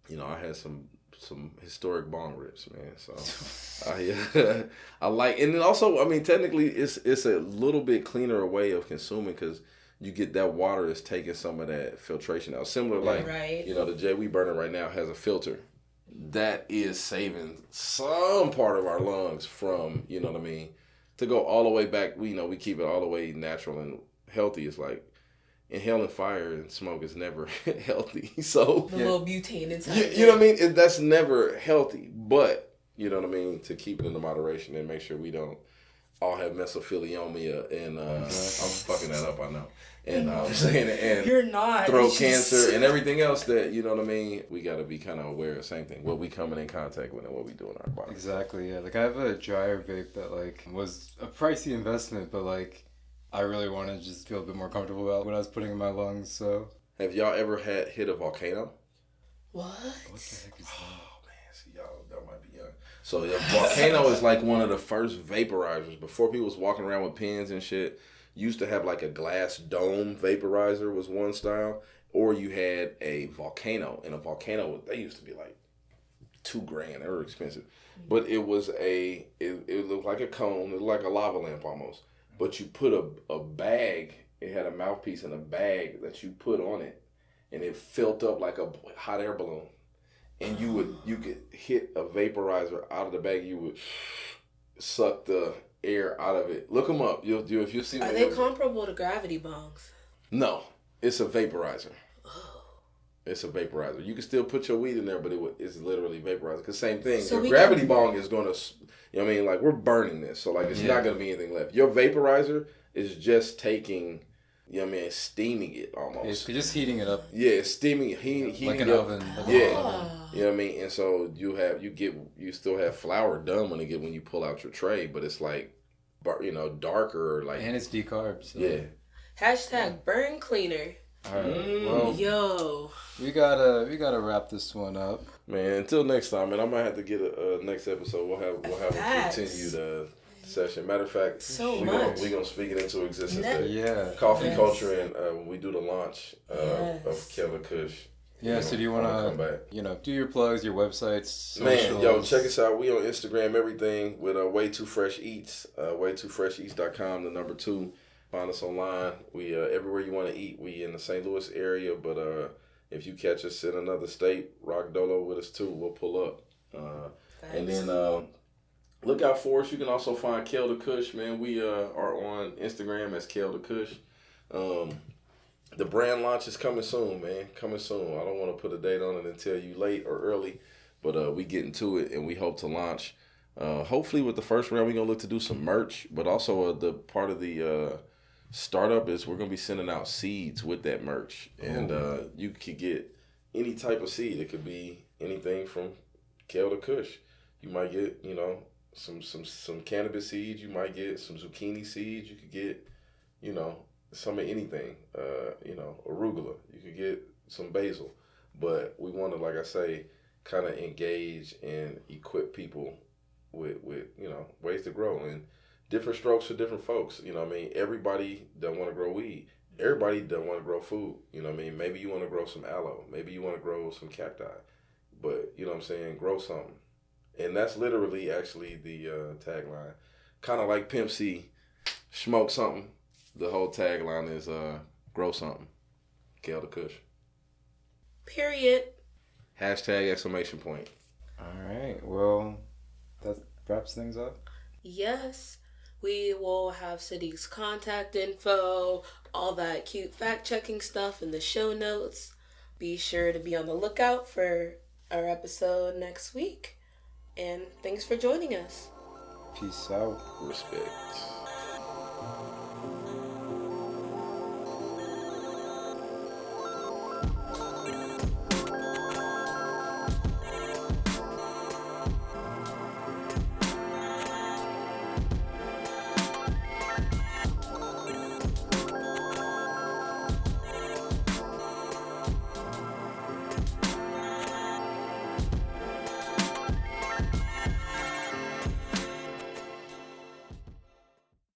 I had some historic bong rips, man. So I like, and then also, I mean, technically, it's a little bit cleaner way of consuming because you get that water is taking some of that filtration out. Similar, like the J we burning right now has a filter. That is saving some part of our lungs from, to go all the way back. We keep it all the way natural and healthy. It's like inhaling fire and smoke is never healthy. So the little butane inside. You know what I mean? That's never healthy. But you know what I mean? To keep it in the moderation and make sure we don't all have mesothelioma and I'm fucking that up, I know. And I'm saying, and you're not throat cancer and everything else that, you know what I mean? We got to be kind of aware of the same thing. What we coming in contact with and what we do in our body. Exactly, yeah. Like I have a dryer vape that like was a pricey investment, but like I really want to just feel a bit more comfortable about what I was putting in my lungs, so. Have y'all ever hit a volcano? What? What the heck is that? Oh, man. See, y'all, that might be young. So a volcano is like one of the first vaporizers. Before people was walking around with pens and shit, you used to have like a glass dome vaporizer was one style, or you had a volcano. And a volcano, they used to be like $2,000. They were expensive, but it was it looked like a cone, it looked like a lava lamp almost. But you put a bag. It had a mouthpiece and a bag that you put on it, and it filled up like a hot air balloon. And you could hit a vaporizer out of the bag. You would suck the air out of it. Look them up. You'll do if you see. Are they comparable to gravity bongs? No, it's a vaporizer. It's a vaporizer. You can still put your weed in there, but it's literally vaporizer. Cause same thing. So your gravity bong is gonna, you know what I mean? Like we're burning this, so like it's not gonna be anything left. Your vaporizer is just taking, you know what I mean, steaming it almost. You're just heating it up. Yeah, it's steaming it, heating like an it up. oven. Yeah, you know what I mean. And so you still have flour done when you pull out your tray, but it's like, you know, darker like. And it's decarb. So. Yeah. Hashtag burn cleaner. All right. Well, yo, we gotta wrap this one up. Man, until next time, man. I might have to get a next episode. We'll have a continued session. Matter of fact, we're gonna speak it into existence. Coffee culture, and when we do the launch of Killer Kush. Yeah. So do you want to do your plugs, your websites, socials? Man, yo, check us out. We on Instagram, everything with Way Too Fresh Eats. WayTooFreshEats.com. The number 2. Find us online. We everywhere you want to eat. We in the St. Louis area, but if you catch us in another state, rock dolo with us too. We'll pull up. And then look out for us. You can also find Kel the Kush, man. We are on Instagram as Kel the Kush. The brand launch is coming soon, man. Coming soon. I don't want to put a date on it and tell you late or early, but we getting to it, and we hope to launch. Hopefully with the first round, we're going to look to do some merch, but also the part of the startup is we're going to be sending out seeds with that merch. And you could get any type of seed. It could be anything from kale to kush. You might get, some cannabis seeds. You might get some zucchini seeds. You could get, some of anything. Arugula. You could get some basil. But we want to, like I say, kind of engage and equip people with ways to grow, and different strokes for different folks. You know what I mean? Everybody don't want to grow weed. Everybody don't want to grow food. You know what I mean? Maybe you want to grow some aloe. Maybe you want to grow some cacti. But, you know what I'm saying? Grow something. And that's literally actually the tagline. Kind of like Pimp C, smoke something. The whole tagline is grow something. Kale the Kush. Period. #! All right. Well, that wraps things up. Yes. We will have Siddik's contact info, all that cute fact-checking stuff in the show notes. Be sure to be on the lookout for our episode next week. And thanks for joining us. Peace out. Respect.